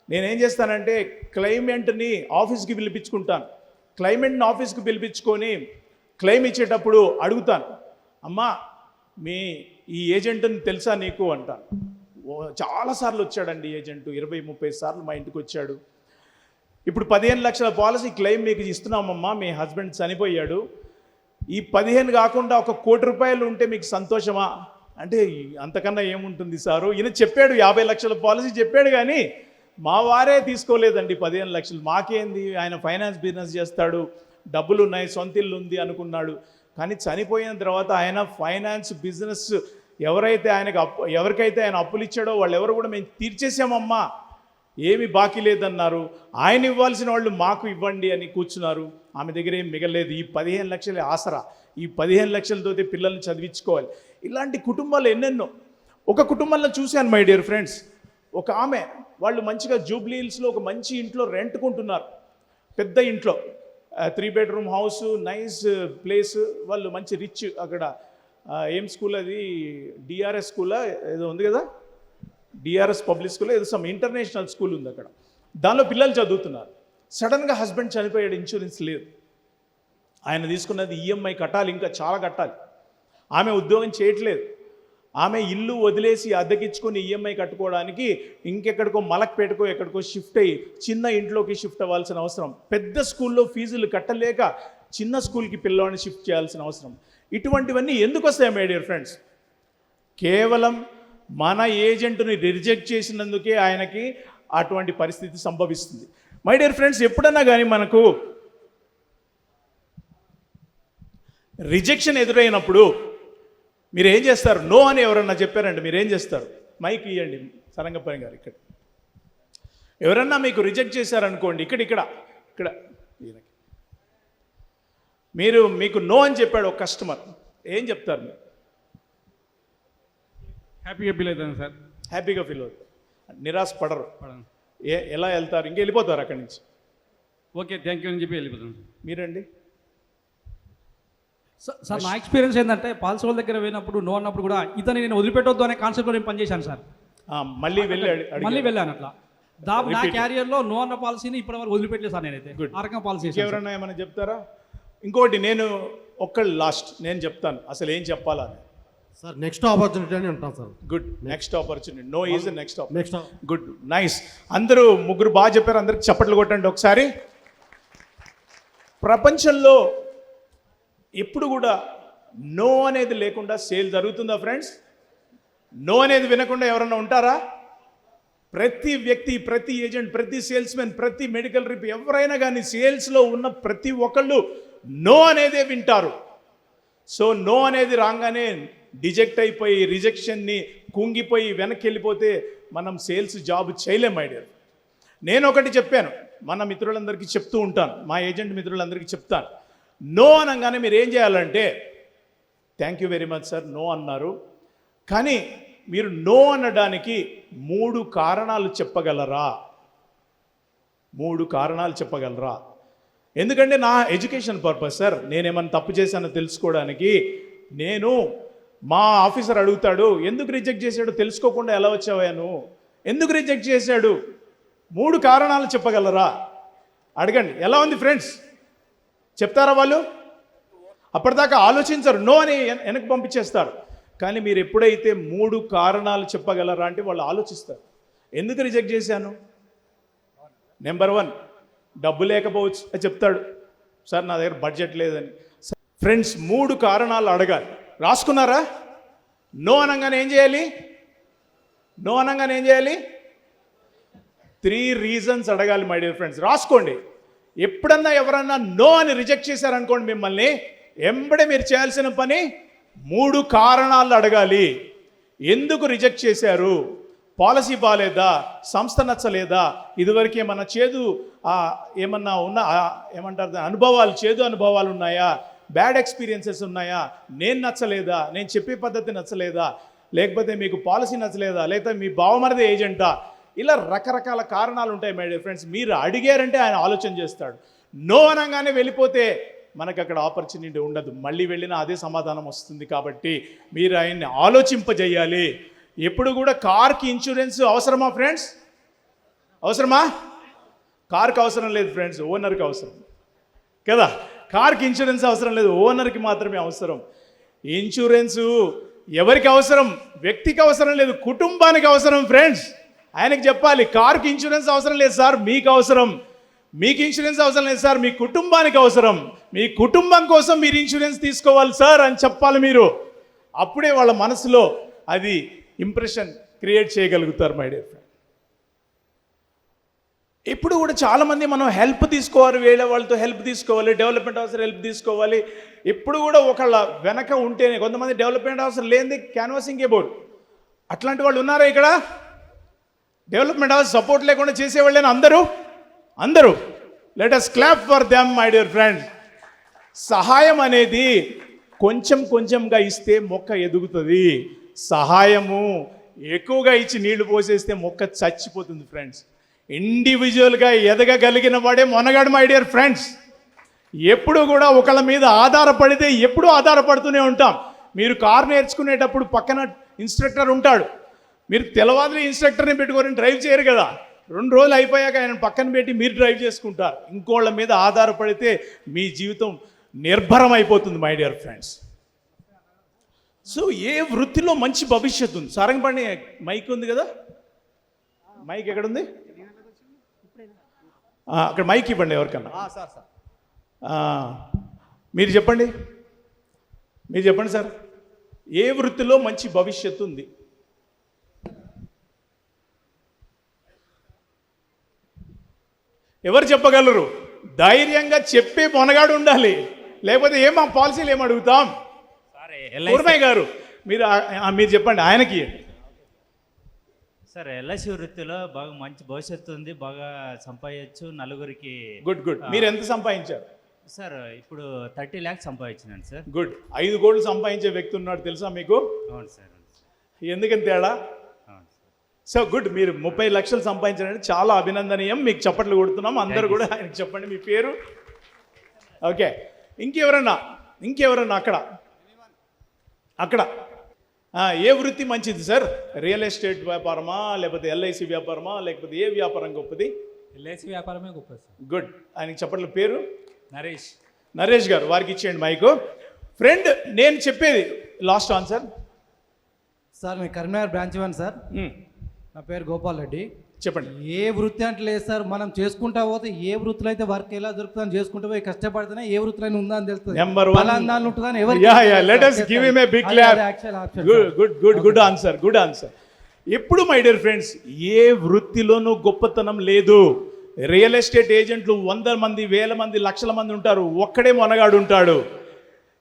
నేనేం చేస్తానంటే క్లైమెంట్ని ఆఫీస్కి పిలిపించుకుంటాను. క్లైమెంట్ని ఆఫీస్కి పిలిపించుకొని క్లెయిమ్ ఇచ్చేటప్పుడు అడుగుతాను, అమ్మా మీ ఈ ఏజెంట్ని తెలుసా నీకు అంటాను. చాలాసార్లు వచ్చాడండి ఏజెంట్, 20-30 సార్లు మా ఇంటికి వచ్చాడు. ఇప్పుడు 15 లక్షల పాలసీ క్లెయిమ్ మీకు ఇస్తున్నామమ్మా, మీ హస్బెండ్ చనిపోయాడు, ఈ 15 కాకుండా 1 కోటి రూపాయలు ఉంటే మీకు సంతోషమా అంటే, అంతకన్నా ఏముంటుంది సారు, ఈయన చెప్పాడు 50 లక్షల పాలసీ చెప్పాడు, కానీ మా వారే తీసుకోలేదండి 15 లక్షలు. మాకేంది, ఆయన ఫైనాన్స్ బిజినెస్ చేస్తాడు, డబ్బులు ఉన్నాయి, సొంత ఇల్లు ఉంది అనుకున్నాడు. కానీ చనిపోయిన తర్వాత ఆయన ఫైనాన్స్ బిజినెస్ ఎవరైతే ఎవరికైతే ఆయన అప్పులు ఇచ్చాడో వాళ్ళు ఎవరు కూడా మేము తీర్చేసామమ్మా, ఏమి బాకీ లేదన్నారు. ఆయన ఇవ్వాల్సిన వాళ్ళు మాకు ఇవ్వండి అని కూర్చున్నారు. ఆమె దగ్గర ఏం మిగలేదు. ఈ 15 లక్షలే ఆసరా, ఈ 15 లక్షలతోటి పిల్లల్ని చదివించుకోవాలి. ఇలాంటి కుటుంబాలు ఎన్నెన్నో. ఒక కుటుంబంలో చూశాను మై డియర్ ఫ్రెండ్స్, ఒక ఆమె, వాళ్ళు మంచిగా జూబ్లీ హిల్స్లో ఒక మంచి ఇంట్లో రెంట్కుంటున్నారు, పెద్ద ఇంట్లో, 3 బెడ్రూమ్ హౌస్, నైస్ ప్లేస్, వాళ్ళు మంచి రిచ్. అక్కడ ఏం స్కూల్ అది, డిఆర్ఎస్ స్కూలా ఏదో ఉంది కదా, డిఆర్ఎస్ పబ్లిక్ స్కూల్ ఏదో సమ్ ఇంటర్నేషనల్ స్కూల్ ఉంది అక్కడ. దానిలో పిల్లలు చదువుతున్నారు. సడన్గా హస్బెండ్ చనిపోయాడు, ఇన్సూరెన్స్ లేదు. ఆయన తీసుకున్నది ఈఎంఐ కట్టాలి, ఇంకా చాలా కట్టాలి. ఆమె ఉద్యోగం చేయట్లేదు. ఆమె ఇల్లు వదిలేసి అద్దెకిచ్చుకొని ఈఎంఐ కట్టుకోవడానికి ఇంకెక్కడికో మలక్పేటకో ఎక్కడికో షిఫ్ట్ అయ్యి చిన్న ఇంట్లోకి షిఫ్ట్ అవ్వాల్సిన అవసరం, పెద్ద స్కూల్లో ఫీజులు కట్టలేక చిన్న స్కూల్కి పిల్లవాడిని షిఫ్ట్ చేయాల్సిన అవసరం. ఇటువంటివన్నీ ఎందుకు వస్తాయి మై డియర్ ఫ్రెండ్స్? కేవలం మన ఏజెంట్ని రిజెక్ట్ చేసినందుకే ఆయనకి అటువంటి పరిస్థితి సంభవిస్తుంది. మై డియర్ ఫ్రెండ్స్, ఎప్పుడన్నా కానీ మనకు రిజెక్షన్ ఎదురైనప్పుడు మీరు ఏం చేస్తారు? నో అని ఎవరన్నా చెప్పారంటే మీరు ఏం చేస్తారు? మైక్ ఇవ్వండి సరంగపల్లి గారు. ఇక్కడ ఎవరన్నా మీకు రిజెక్ట్ చేశారనుకోండి, ఇక్కడ మీకు నో అని చెప్పాడు ఒక కస్టమర్, ఏం చెప్తారు మీరు? హ్యాపీగా ఫీల్ అవుతాను సార్. హ్యాపీగా ఫీల్ అవుతారు, నిరాశ పడరు. ఎలా వెళ్తారు? ఇంక వెళ్ళిపోతారు అక్కడి నుంచి. ఓకే థ్యాంక్ యూ అని చెప్పి వెళ్ళిపోతాను. మీరండి? సార్ నా ఎక్స్పీరియన్స్ ఏంటంటే, పాలసీ వాళ్ళ దగ్గర పోయినప్పుడు నో అన్నప్పుడు కూడా ఇతను నేను వదిలిపెట్టొద్దు అనే కాన్సెప్ట్లో నేను పనిచేశాను సార్. మళ్ళీ వెళ్ళాను అట్లా. నా క్యారియర్లో నో అన్న పాలసీని ఇప్పటివరకు వదిలిపెట్టలేదు సార్ నేనైతే. ఆ రకంగా పాలసీ. ఎవరన్నా ఏమైనా చెప్తారా? ఇంకోటి నేను లాస్ట్ నేను చెప్తాను అసలు ఏం చెప్పాలా అని. సార్ నెక్స్ట్ ఆపర్చునిటీ అని అంటాం sir. Good, next opportunity. No is next good, nice. అందరూ ముగ్గురు బాగా చెప్పారు. అందరికి చప్పట్లు కొట్టండి ఒకసారి. ప్రపంచంలో ఎప్పుడు కూడా నో అనేది లేకుండా సేల్ జరుగుతుందా ఫ్రెండ్స్? నో అనేది వినకుండా ఎవరన్నా ఉంటారా? ప్రతి వ్యక్తి, ప్రతి ఏజెంట్, ప్రతి సేల్స్మెన్, ప్రతి మెడికల్ రిప్ ఎవరైనా కానీ సేల్స్లో ఉన్న ప్రతి ఒక్కళ్ళు నో అనేదే వింటారు. సో నో అనేది రాగానే డిజెక్ట్ అయిపోయి రిజెక్షన్ని కుంగిపోయి వెనక్కి వెళ్ళిపోతే మనం సేల్స్ జాబ్ చేయలేం మై డియర్. నేను ఒకటి చెప్పాను, మన మిత్రులందరికీ చెప్తూ ఉంటాను, మా ఏజెంట్ మిత్రులందరికీ చెప్తాను, నో అనగానే మీరు ఏం చేయాలంటే, thank you very much sir no అన్నారు, కానీ మీరు నో అనడానికి 3 కారణాలు చెప్పగలరా? 3 కారణాలు చెప్పగలరా? ఎందుకంటే నా ఎడ్యుకేషన్ పర్పస్ సార్, నేనేమన్నా తప్పు చేశానో తెలుసుకోవడానికి. నేను మా ఆఫీసర్ అడుగుతాడు, ఎందుకు రిజెక్ట్ చేశాడు, తెలుసుకోకుండా ఎలా వచ్చావా నువ్వు, ఎందుకు రిజెక్ట్ చేశాడు? 3 కారణాలు చెప్పగలరా? అడగండి. ఎలా ఉంది ఫ్రెండ్స్? చెప్తారా వాళ్ళు? అప్పటిదాకా ఆలోచించరు, నో అని వెనక్కి పంపించేస్తారు. కానీ మీరు ఎప్పుడైతే 3 కారణాలు చెప్పగలరా అంటే వాళ్ళు ఆలోచిస్తారు. ఎందుకు రిజెక్ట్ చేశాను? నెంబర్ 1 డబ్బు లేకపోవచ్చు అని చెప్తాడు, సార్ నా దగ్గర బడ్జెట్ లేదని. ఫ్రెండ్స్ 3 కారణాలు అడగాలి. రాసుకున్నారా? నో అనగానే ఏం చేయాలి? నో అనగానే ఏం చేయాలి? 3 రీజన్స్ అడగాలి మై డియర్ ఫ్రెండ్స్. రాసుకోండి. ఎప్పుడన్నా ఎవరన్నా నో అని రిజెక్ట్ చేశారనుకోండి మిమ్మల్ని, ఎంబడే మీరు చేయాల్సిన పని 3 కారణాలు అడగాలి. ఎందుకు రిజెక్ట్ చేశారు? పాలసీ బాగాలేదా, సంస్థ నచ్చలేదా, ఇదివరకే మన చేదు ఏమన్నా ఉన్నా ఏమంటారు అనుభవాలు, చేదు అనుభవాలు ఉన్నాయా, బ్యాడ్ ఎక్స్పీరియన్సెస్ ఉన్నాయా, నేను నచ్చలేదా, నేను చెప్పే పద్ధతి నచ్చలేదా, లేకపోతే మీకు పాలసీ నచ్చలేదా, లేకపోతే మీ బావమరిది ఏజెంటా, ఇలా రకరకాల కారణాలు ఉంటాయి మై డియర్ ఫ్రెండ్స్. మీరు అడిగారంటే ఆయన ఆలోచన చేస్తాడు. నో అనగానే వెళ్ళిపోతే మనకు అక్కడ ఆపర్చునిటీ ఉండదు, మళ్ళీ వెళ్ళినా అదే సమాధానం వస్తుంది. కాబట్టి మీరు ఆయన్ని ఆలోచింపజేయాలి. ఎప్పుడు కూడా కార్కి ఇన్సూరెన్స్ అవసరమా ఫ్రెండ్స్? అవసరమా? కార్కి అవసరం లేదు ఫ్రెండ్స్, ఓనర్కి అవసరం కదా. కార్కి ఇన్సూరెన్స్ అవసరం లేదు, ఓనర్కి మాత్రమే అవసరం. ఇన్సూరెన్సు ఎవరికి అవసరం? వ్యక్తికి అవసరం లేదు, కుటుంబానికి అవసరం ఫ్రెండ్స్. ఆయనకి చెప్పాలి, కార్కి ఇన్సూరెన్స్ అవసరం లేదు సార్, మీకు అవసరం. మీకు ఇన్సూరెన్స్ అవసరం లేదు సార్, మీ కుటుంబానికి అవసరం. మీ కుటుంబం కోసం మీరు ఇన్సూరెన్స్ తీసుకోవాలి సార్ అని చెప్పాలి మీరు. అప్పుడే వాళ్ళ మనసులో అది ఇంప్రెషన్ క్రియేట్ చేయగలుగుతారు మై డియర్ ఫ్రెండ్. ఇప్పుడు కూడా చాలామంది మనం హెల్ప్ తీసుకోవాలి, వేరే వాళ్ళతో హెల్ప్ తీసుకోవాలి, డెవలప్మెంట్ ఆఫీసర్ హెల్ప్ తీసుకోవాలి. ఎప్పుడు కూడా ఒకళ్ళ వెనక ఉంటేనే, కొంతమంది డెవలప్మెంట్ ఆఫీసర్ లేనిది క్యాన్వాసింగ్ బోర్డు, అట్లాంటి వాళ్ళు ఉన్నారా ఇక్కడ? డెవలప్మెంట్ ఆఫీసర్ సపోర్ట్ లేకుండా చేసేవాళ్ళని అందరూ let us clap for them my dear friends. సహాయం అనేది కొంచెం కొంచెంగా ఇస్తే మొక్క ఎదుగుతుంది. సహాయము ఎక్కువగా ఇచ్చి నీళ్లు పోసేస్తే మొక్క చచ్చిపోతుంది ఫ్రెండ్స్. ఇండివిజువల్గా ఎదగగలిగిన వాడే మొనగాడు మై డియర్ ఫ్రెండ్స్. ఎప్పుడు కూడా ఒకళ్ళ మీద ఆధారపడితే ఎప్పుడూ ఆధారపడుతూనే ఉంటాం. మీరు కారు నేర్చుకునేటప్పుడు పక్కన ఇన్స్ట్రక్టర్ ఉంటాడు, మీరు తెల్లవారులు ఇన్స్ట్రక్టర్ని పెట్టుకొని డ్రైవ్ చేయరు కదా. 2 రోజులు అయిపోయాక ఆయన పక్కన పెట్టి మీరు డ్రైవ్ చేసుకుంటారు. ఇంకోళ్ళ మీద ఆధారపడితే మీ జీవితం నిర్భరం అయిపోతుంది మై డియర్ ఫ్రెండ్స్. సో ఏ వృత్తిలో మంచి భవిష్యత్తు ఉంది? సారంగపండి మైక్ ఉంది కదా, మైక్ ఎక్కడుంది? అక్కడ మైక్ ఇవ్వండి ఎవరికన్నా. మీరు చెప్పండి సార్, ఏ వృత్తిలో మంచి భవిష్యత్తు ఉంది? ఎవరు చెప్పగలరు? ధైర్యంగా చెప్పే మొనగాడు ఉండాలి, లేకపోతే మా పాలసీలు ఏం అడుగుతాం? పూర్ణయ్య గారు మీరు చెప్పండి, ఆయనకి. సార్ ఎల్ఐసి వృత్తిలో బాగా మంచి భవిష్యత్తు ఉంది, బాగా సంపాదించు నలుగురికి. గుడ్. మీరు ఎంత సంపాదించారు? సార్ ఇప్పుడు 30 lakhs సంపాదించినాను సార్. గుడ్. 5 కోట్లు సంపాదించే వ్యక్తి ఉన్నాడు తెలుసా మీకు? అవును సార్. ఎందుకని తేడా? అవును సార్. So good. మీరు 30 లక్షలు సంపాదించారంటే చాలా అభినందనీయం. మీకు చప్పట్లు కొడుతున్నాం అందరూ కూడా. ఆయనకి చెప్పండి మీ పేరు. ఓకే, ఇంకెవరన్నా అక్కడ ఏ వృత్తి మంచిది సార్? రియల్ ఎస్టేట్ వ్యాపారమా, లేకపోతే ఎల్ఐసి వ్యాపారమా, లేకపోతే ఏ వ్యాపారం గొప్పది? ఎల్ఐసి వ్యాపారమే గొప్పది సార్. గుడ్. ఆయనకి చెప్పట్ల పేరు నరేష్ గారు. వారికి ఇచ్చేయండి మైకు. ఫ్రెండ్, నేను చెప్పేది లాస్ట్ ఆన్సర్. సార్ నేను కరీంనగర్ బ్రాంచ్ 1 సార్. నా పేరు గోపాల్ రెడ్డి. చెప్పండి. ఏ వృత్తి అంటే లేదు సార్, మనం చేసుకుంటా పోతే ఏ వృత్తిలో అయితే వర్క్ ఎలా దొరుకుతుందని చేసుకుంటూ పోయి కష్టపడితేనే ఏ వృత్తిలో ఉందా అని తెలుస్తుంది. నెంబర్ 1 ఉంటుందని let us give him a big clap. Good answer. ఎప్పుడు మై డియర్ ఫ్రెండ్స్, ఏ వృత్తిలోనూ గొప్పతనం లేదు. రియల్ ఎస్టేట్ ఏజెంట్లు 100 మంది, 1000 మంది, లక్షల మంది ఉంటారు, ఒక్కడే మొనగాడు ఉంటాడు.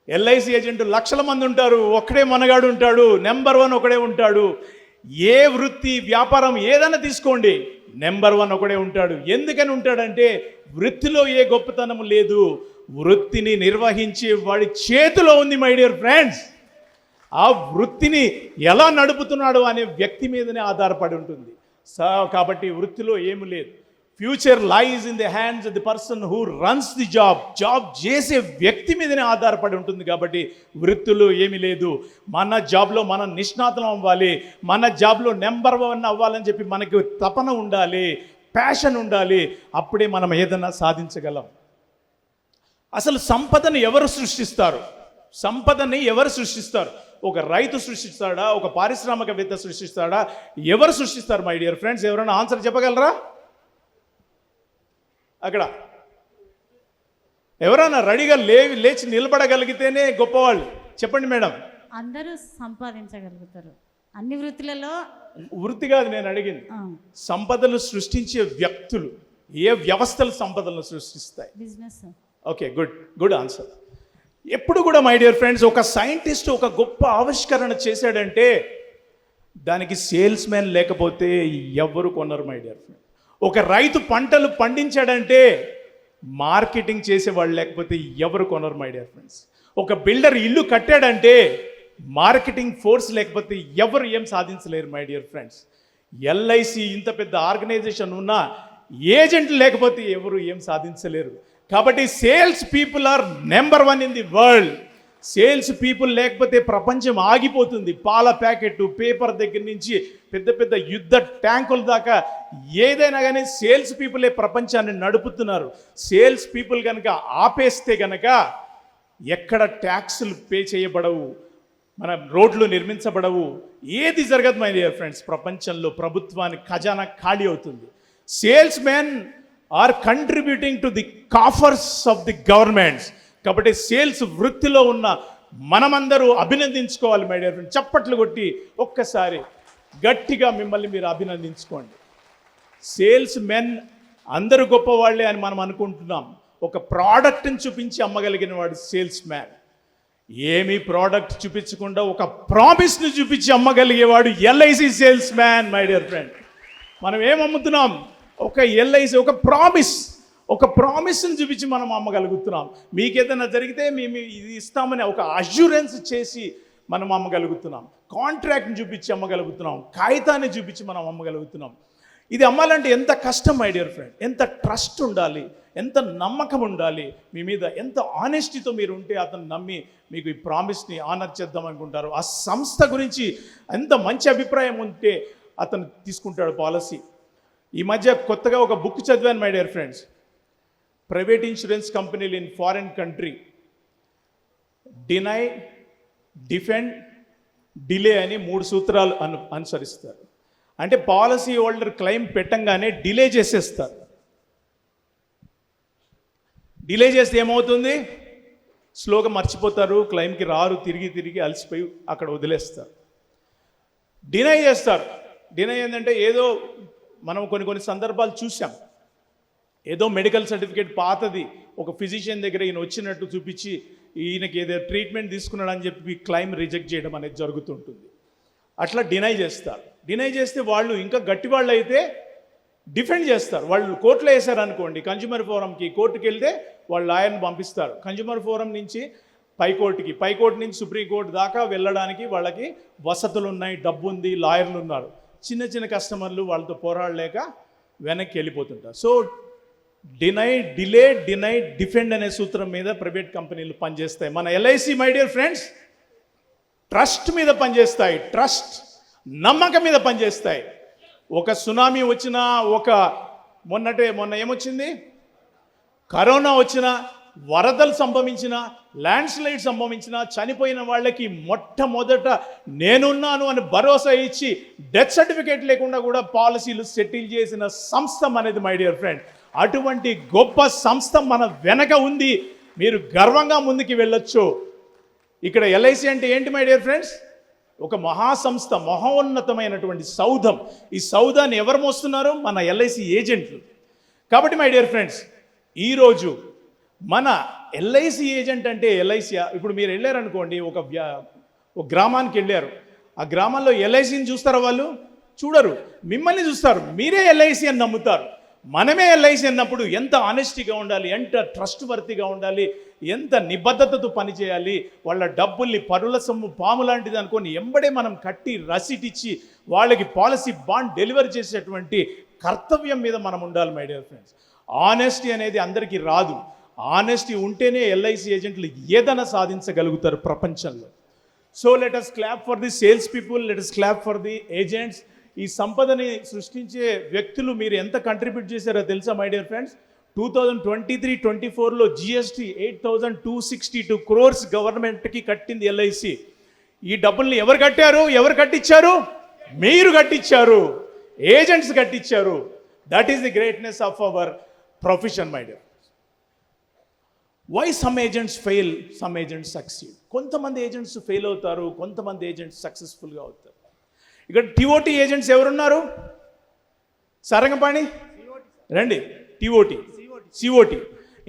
ఎల్ఐసి ఏజెంట్ లక్షల మంది ఉంటారు, ఒక్కడే మొనగాడు ఉంటాడు. నెంబర్ 1 ఒకడే ఉంటాడు. ఏ వృత్తి, వ్యాపారం ఏదైనా తీసుకోండి, నెంబర్ 1 ఒకడే ఉంటాడు. ఎందుకని ఉంటాడంటే వృత్తిలో ఏ గొప్పతనం లేదు, వృత్తిని నిర్వహించే వాడి చేతిలో ఉంది మై డియర్ ఫ్రెండ్స్. ఆ వృత్తిని ఎలా నడుపుతున్నాడు అనే వ్యక్తి మీదనే ఆధారపడి ఉంటుంది. కాబట్టి వృత్తిలో ఏమి లేదు. Future lies in the hands of the person who runs the job చేసే వ్యక్తి మీదనే ఆధారపడి ఉంటుంది. కాబట్టి వృత్తులు ఏమీ లేదు. మన జాబ్లో మనం నిష్ణాతం అవ్వాలి, మన జాబ్లో నెంబర్ 1 అవ్వాలని చెప్పి మనకి తపన ఉండాలి, ప్యాషన్ ఉండాలి. అప్పుడే మనం ఏదైనా సాధించగలం. అసలు సంపదని ఎవరు సృష్టిస్తారు? ఒక రైతు సృష్టిస్తాడా? ఒక పారిశ్రామికవేత్త సృష్టిస్తాడా? ఎవరు సృష్టిస్తారు మై డియర్ ఫ్రెండ్స్? ఎవరైనా ఆన్సర్ చెప్పగలరా? అక్కడ ఎవరైనా రెడీగా లేచి నిలబడగలిగితేనే గొప్పవాళ్ళు. చెప్పండి మేడం. అందరూ సంపాదించగలుగుతారు అన్ని వృత్తులలో. వృత్తి కాదు నేను అడిగింది, సంపదలు సృష్టించే వ్యక్తులు, ఏ వ్యవస్థలు సంపదలను సృష్టిస్తాయి? బిజినెస్. Okay, good answer. ఎప్పుడు కూడా మై డియర్ ఫ్రెండ్స్, ఒక సైంటిస్ట్ ఒక గొప్ప ఆవిష్కరణ చేశాడంటే దానికి సేల్స్ మ్యాన్ లేకపోతే ఎవ్వరు కొనరు మై డియర్ ఫ్రెండ్. ఒక రైతు పంటలు పండించాడంటే మార్కెటింగ్ చేసేవాళ్ళు లేకపోతే ఎవరు కొనరు మై డియర్ ఫ్రెండ్స్. ఒక బిల్డర్ ఇల్లు కట్టాడంటే మార్కెటింగ్ ఫోర్స్ లేకపోతే ఎవరు ఏం సాధించలేరు మై డియర్ ఫ్రెండ్స్. ఎల్ఐసి ఇంత పెద్ద ఆర్గనైజేషన్ ఉన్నా ఏజెంట్లు లేకపోతే ఎవరు ఏం సాధించలేరు. కాబట్టి sales people are number 1 in the world. Sales people లేకపోతే ప్రపంచం ఆగిపోతుంది. పాల ప్యాకెట్, పేపర్ దగ్గర నుంచి పెద్ద పెద్ద యుద్ధ ట్యాంకుల దాకా ఏదైనా కానీ సేల్స్ పీపులే ప్రపంచాన్ని నడుపుతున్నారు. సేల్స్ పీపుల్ కనుక ఆపేస్తే కనుక ఎక్కడ ట్యాక్సులు పే చేయబడవు, మన రోడ్లు నిర్మించబడవు, ఏది జరగదు మై డియర్ ఫ్రెండ్స్. ప్రపంచంలో ప్రభుత్వానికి ఖజానా ఖాళీ అవుతుంది. Sales men are contributing to the coffers of the governments. కాబట్టి సేల్స్ వృత్తిలో ఉన్న మనమందరూ అభినందించుకోవాలి మై డియర్ ఫ్రెండ్. చప్పట్లు కొట్టి ఒక్కసారి గట్టిగా మిమ్మల్ని మీరు అభినందించుకోండి. సేల్స్ మెన్ అందరూ గొప్పవాళ్లే అని మనం అనుకుంటున్నాం. ఒక ప్రోడక్ట్ని చూపించి అమ్మగలిగిన వాడు సేల్స్ మ్యాన్. ఏమీ ప్రోడక్ట్ చూపించకుండా ఒక ప్రామిస్ని చూపించి అమ్మగలిగేవాడు LIC sales man my dear friend. మనం ఏం అమ్ముతున్నాం? ఒక ఎల్ఐసి, ఒక ప్రామిస్ని చూపించి మనం అమ్మగలుగుతున్నాం. మీకేదైనా జరిగితే మేము ఇది ఇస్తామని ఒక అష్యూరెన్స్ చేసి మనం అమ్మగలుగుతున్నాం. కాంట్రాక్ట్ని చూపించి అమ్మగలుగుతున్నాం. కాగితాన్ని చూపించి మనం అమ్మగలుగుతున్నాం. ఇది అమ్మాలంటే ఎంత కష్టం మై డియర్ ఫ్రెండ్. ఎంత ట్రస్ట్ ఉండాలి, ఎంత నమ్మకం ఉండాలి మీ మీద, ఎంత ఆనెస్టీతో మీరు ఉంటే అతను నమ్మి మీకు ఈ ప్రామిస్ని ఆనర్ చేద్దాం అనుకుంటారు. ఆ సంస్థ గురించి ఎంత మంచి అభిప్రాయం ఉంటే అతను తీసుకుంటాడు పాలసీ. ఈ మధ్య కొత్తగా ఒక బుక్ చదివాను my dear friends. Private insurance కంపెనీలు in foreign country deny, defend, delay అని 3 సూత్రాలు అనుసరిస్తారు. అంటే పాలసీ హోల్డర్ క్లెయిమ్ పెట్టంగానే డిలే చేసేస్తారు. డిలే చేస్తే ఏమవుతుంది? స్లోగా మర్చిపోతారు, క్లెయిమ్కి రారు, తిరిగి అలసిపోయి అక్కడ వదిలేస్తారు. డినై చేస్తారు. డినై ఏంటంటే ఏదో మనం కొన్ని సందర్భాలు చూసాం. ఏదో మెడికల్ సర్టిఫికేట్ పాతది ఒక ఫిజిషియన్ దగ్గర ఈయన వచ్చినట్టు చూపించి ఈయనకి ఏదో ట్రీట్మెంట్ తీసుకున్నాడు అని చెప్పి క్లెయిమ్ రిజెక్ట్ చేయడం అనేది జరుగుతుంటుంది. అట్లా డినై చేస్తారు. డినై చేస్తే వాళ్ళు ఇంకా గట్టి వాళ్ళు అయితే డిఫెండ్ చేస్తారు. వాళ్ళు కోర్టులో వేశారనుకోండి, కన్జ్యూమర్ ఫోరంకి, కోర్టుకి వెళ్తే వాళ్ళు లాయర్ని పంపిస్తారు. కన్జ్యూమర్ ఫోరం నుంచి పైకోర్టుకి, పైకోర్టు నుంచి సుప్రీంకోర్టు దాకా వెళ్ళడానికి వాళ్ళకి వసతులు ఉన్నాయి, డబ్బు ఉంది, లాయర్లు ఉన్నారు. చిన్న కస్టమర్లు వాళ్ళతో పోరాడలేక వెనక్కి వెళ్ళిపోతుంటారు. సో డిలే, డిఫెండ్ అనే సూత్రం మీద ప్రైవేట్ కంపెనీలు పనిచేస్తాయి. మన LIC my dear friends trust మీద పనిచేస్తాయి. ట్రస్ట్, నమ్మకం మీద పనిచేస్తాయి. ఒక సునామీ వచ్చినా, మొన్న ఏమొచ్చింది, కరోనా వచ్చినా, వరదలు సంభవించిన, ల్యాండ్ స్లైడ్ సంభవించిన, చనిపోయిన వాళ్ళకి మొట్టమొదట నేనున్నాను అని భరోసా ఇచ్చి డెత్ సర్టిఫికేట్ లేకుండా కూడా పాలసీలు సెటిల్ చేసిన సంస్థ అనేది మై డియర్ ఫ్రెండ్. అటువంటి గొప్ప సంస్థ మన వెనక ఉంది. మీరు గర్వంగా ముందుకు వెళ్ళొచ్చు. ఇక్కడ ఎల్ఐసి అంటే ఏంటి మై డియర్ ఫ్రెండ్స్? ఒక మహాసంస్థ, మహోన్నతమైనటువంటి సౌధం. ఈ సౌధాన్ని ఎవరు మోస్తున్నారు? మన ఎల్ఐసి ఏజెంట్లు. కాబట్టి మై డియర్ ఫ్రెండ్స్, ఈరోజు మన ఎల్ఐసి ఏజెంట్ అంటే ఎల్ఐసి. ఇప్పుడు మీరు వెళ్ళారనుకోండి, ఒక గ్రామానికి వెళ్ళారు. ఆ గ్రామంలో ఎల్ఐసిని చూస్తారా? వాళ్ళు చూడరు, మిమ్మల్ని చూస్తారు. మీరే ఎల్ఐసి అని నమ్ముతారు. మనమే ఎల్ఐసి అన్నప్పుడు ఎంత ఆనెస్టీగా ఉండాలి, ఎంత ట్రస్ట్ వర్తిగా ఉండాలి, ఎంత నిబద్ధతతో పనిచేయాలి. వాళ్ళ డబ్బుల్ని పరుల సొమ్ము పాము లాంటిది అనుకొని ఎంబడే మనం కట్టి రసీట్ ఇచ్చి వాళ్ళకి పాలసీ బాండ్ డెలివరీ చేసేటువంటి కర్తవ్యం మీద మనం ఉండాలి మై డియర్ ఫ్రెండ్స్. ఆనెస్టీ అనేది అందరికీ రాదు. ఆనెస్టీ ఉంటేనే ఎల్ఐసి ఏజెంట్లు ఏదైనా సాధించగలుగుతారు ప్రపంచంలో. So let us clap for the sales people, let us clap for the agents. ఈ సంపదని సృష్టించే వ్యక్తులు మీరు ఎంత కంట్రిబ్యూట్ చేశారో తెలుసా మై డియర్ ఫ్రెండ్స్? 2023-24లో జిఎస్టీ 8,262 crores గవర్నమెంట్కి కట్టింది ఎల్ఐసి. ఈ డబ్బుల్ని ఎవరు కట్టించారు? మీరు కట్టించారు, ఏజెంట్స్ కట్టించారు. That is the greatness of our profession my dear. Why some agents fail, some agents succeed. కొంతమంది ఏజెంట్స్ ఫెయిల్ అవుతారు, కొంతమంది ఏజెంట్స్ సక్సెస్ఫుల్గా అవుతారు. ఇక్కడ టిఓటి ఏజెంట్స్ ఎవరున్నారు? సారంగపాణి రండి. టిఓటి, సిఓటి,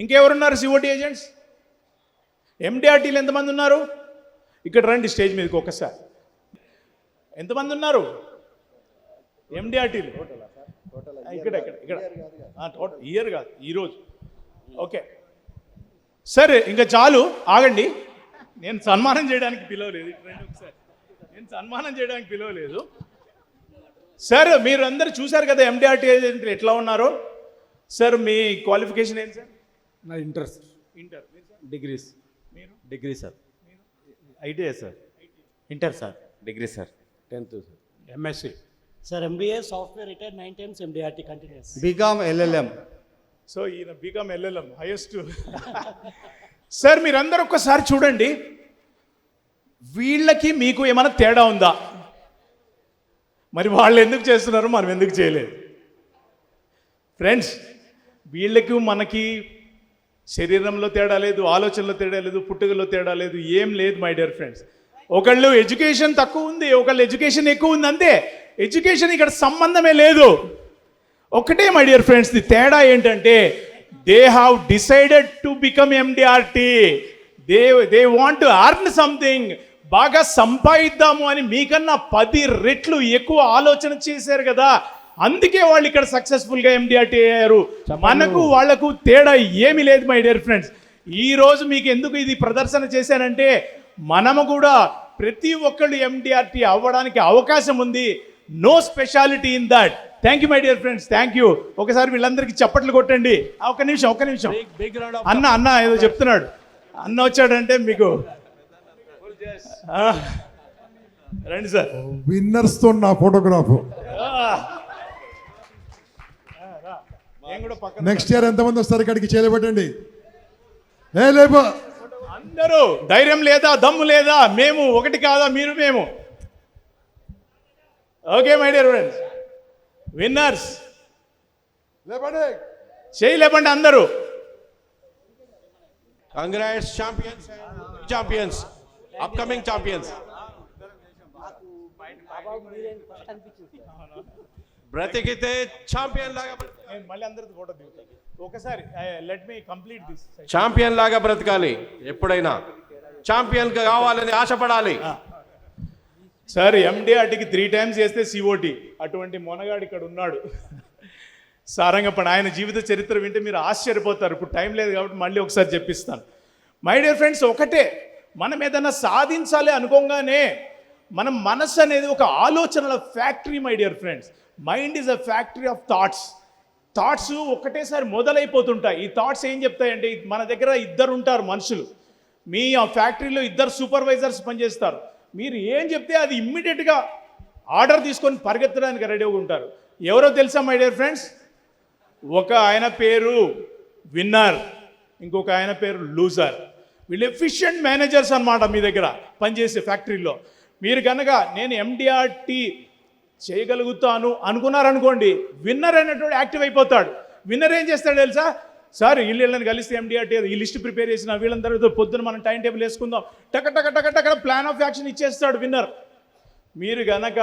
ఇంకెవరున్నారు సిఓటి ఏజెంట్స్? ఎండిఆర్టీలు ఎంతమంది ఉన్నారు? ఇక్కడ రండి స్టేజ్ మీదకి ఒకసారి. ఎంతమంది ఉన్నారు ఎండిఆర్టీలు? ఇక్కడ టోటల్ ఇయర్ కాదు, ఈరోజు. ఓకే సరే, ఇంకా చాలు, ఆగండి. నేను సన్మానం చేయడానికి పిలవలేదు, ఒకసారి నేను సన్మానం చేయడానికి పిలవలేదు. సార్ మీరు అందరు చూశారు కదా ఎండిఆర్టీ ఏజెంట్లు ఎట్లా ఉన్నారో. సార్ మీ క్వాలిఫికేషన్ ఏంటి సార్? నా ఇంటర్ ఇంటర్. డిగ్రీస్. మీరు? Degree sir. ITI sir. Inter sir. Degree sir. 10th sir. MSc sir. MBA software retired 9 times MDRT continuous. BCom LLM. So ఈయన బీకామ్ LLM హైయెస్ట్. సార్ మీరందరూ ఒక్కసారి చూడండి, వీళ్ళకి మీకు ఏమైనా తేడా ఉందా? మరి వాళ్ళు ఎందుకు చేస్తున్నారు, మనం ఎందుకు చేయలేదు? ఫ్రెండ్స్, వీళ్ళకి మనకి శరీరంలో తేడా లేదు, ఆలోచనలో తేడా లేదు, పుట్టుకలో తేడా లేదు, ఏం లేదు మై డియర్ ఫ్రెండ్స్. ఒకళ్ళు ఎడ్యుకేషన్ తక్కువ ఉంది, ఒకళ్ళు ఎడ్యుకేషన్ ఎక్కువ ఉంది, అంతే. ఎడ్యుకేషన్ ఇక్కడ సంబంధమే లేదు. ఒకటే మై డియర్ ఫ్రెండ్స్, ది తేడా ఏంటంటే they have decided to become MDRT. They want to earn something. బాగా సంపాదిద్దాము అని మీకన్నా 10 రెట్లు ఎక్కువ ఆలోచన చేశారు కదా, అందుకే వాళ్ళు ఇక్కడ సక్సెస్ఫుల్గా ఎండిఆర్టీ అయ్యారు. మనకు వాళ్లకు తేడా ఏమీ లేదు మై డియర్ ఫ్రెండ్స్. ఈరోజు మీకు ఎందుకు ఇది ప్రదర్శన చేశానంటే, మనము కూడా ప్రతి ఒక్కళ్ళు ఎండిఆర్టీ అవ్వడానికి అవకాశం ఉంది. No speciality in that. Thank you my dear friends, thank you. ఒకసారి వీళ్ళందరికీ చప్పట్లు కొట్టండి. ఒక్క నిమిషం. అన్న ఏదో చెప్తున్నాడు. అన్న వచ్చాడంటే మీకు రండి సార్. విన్నర్స్ తో నా ఫోటోగ్రాఫ్. నెక్స్ట్ ఇయర్ ఎంతమంది వస్తారు ఇక్కడికి? చేయలేబట్టండి. ఏ లేబో అందరూ ధైర్యం లేదా, దమ్ము లేదా? మేము ఒకటి కాదా, మీరు మేము? Okay my dear friends, winners లేబడే చేయలేపండి అందరూ. Congrats champions, upcoming champions. బ్రతికితే ఛాంపియన్ లాగా, నేను మళ్ళీ అందరితో ఫోటో దిగుతాను. ఒకసారి let me complete this. Champion లాగా బ్రతకాలి. ఎప్పుడైనా ఛాంపియన్ కావాలని ఆశపడాలి. సార్ ఎండిఆర్టీకి 3 times చేస్తే COT. అటువంటి మొనగాడు ఇక్కడ ఉన్నాడు. సారంగపడి ఆయన జీవిత చరిత్ర వింటే మీరు ఆశ్చర్యపోతారు. ఇప్పుడు టైం లేదు కాబట్టి మళ్ళీ ఒకసారి చెప్పిస్తాను. మై డియర్ ఫ్రెండ్స్, ఒకటే, మనం ఏదైనా సాధించాలి అనుకోగానే మన మనసు అనేది ఒక ఆలోచనల factory my dear friends. Mind is a factory of thoughts. Thoughts ఒకటేసారి మొదలైపోతుంటాయి. ఈ థాట్స్ ఏం చెప్తాయంటే, మన దగ్గర 2 ఉంటారు మనుషులు. మీ ఆ ఫ్యాక్టరీలో 2 సూపర్వైజర్స్ పనిచేస్తారు. మీరు ఏం చెప్తే అది ఇమ్మీడియట్గా ఆర్డర్ తీసుకొని పరిగెత్తడానికి రెడీగా ఉంటారు. ఎవరో తెలుసా మై డియర్ ఫ్రెండ్స్? ఒక ఆయన పేరు విన్నర్, ఇంకొక ఆయన పేరు లూజర్. వీళ్ళు ఎఫిషియెంట్ మేనేజర్స్ అన్నమాట మీ దగ్గర పనిచేసే ఫ్యాక్టరీలో. మీరు కనుక నేను ఎండిఆర్టీ చేయగలుగుతాను అనుకున్నారనుకోండి, విన్నర్ అనేటువంటి యాక్టివ్ అయిపోతాడు. విన్నర్ ఏం చేస్తాడు తెలుసా? సార్ వీళ్ళని కలిస్తే ఎండిఆర్టీ ఈ లిస్ట్ ప్రిపేర్ చేసిన వీళ్ళందరితో పొద్దున మనం టైం టేబుల్ వేసుకుందాం, టక ప్లాన్ ఆఫ్ యాక్షన్ ఇచ్చేస్తాడు విన్నర్. మీరు కనుక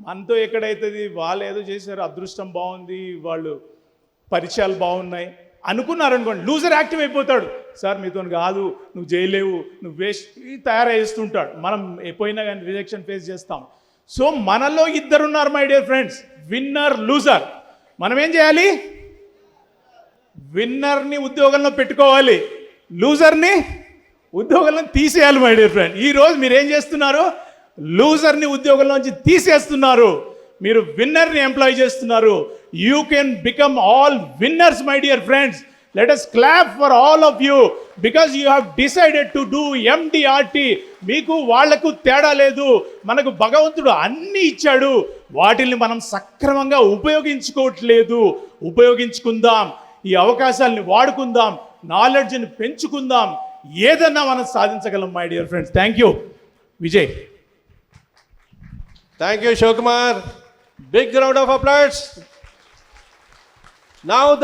మనతో ఎక్కడైతుంది, వాళ్ళు ఏదో చేశారు, అదృష్టం బాగుంది, వాళ్ళు పరిచయాలు బాగున్నాయి అనుకున్నారనుకోండి, లూజర్ యాక్టివ్ అయిపోతాడు. సార్ మీతో కాదు, నువ్వు చేయలేవు, నువ్వు వేస్ట్ తయారయ్యేస్తుంటాడు. మనం ఎప్పుడైనా కానీ రిజెక్షన్ ఫేస్ చేస్తాం. సో మనలో 2 ఉన్నారు my dear friends, winner, loser. మనం ఏం చేయాలి? విన్నర్ని ఉద్యోగంలో పెట్టుకోవాలి, లూజర్ని ఉద్యోగంలో తీసేయాలి మై డియర్ ఫ్రెండ్. ఈరోజు మీరు ఏం చేస్తున్నారు? లూజర్ని ఉద్యోగంలోంచి తీసేస్తున్నారు, మీరు విన్నర్ని ఎంప్లాయ్ చేస్తున్నారు. You can become all winners my dear friends. Let us clap for all of you because you have decided to do MDRT. మీకు వాళ్లకు తేడా లేదు. మనకు భగవంతుడు అన్ని ఇచ్చాడు, వాటిని మనం సక్రమంగా ఉపయోగించుకోవట్లేదు. ఉపయోగించుకుందాం, ఈ అవకాశాలని వాడుకుందాం, నాలెడ్జ్ని పెంచుకుందాం, ఏదన్నా మనం సాధించగలం my dear friends. Thank you Vijay. Thank you Shivkumar. Big round of applause. Now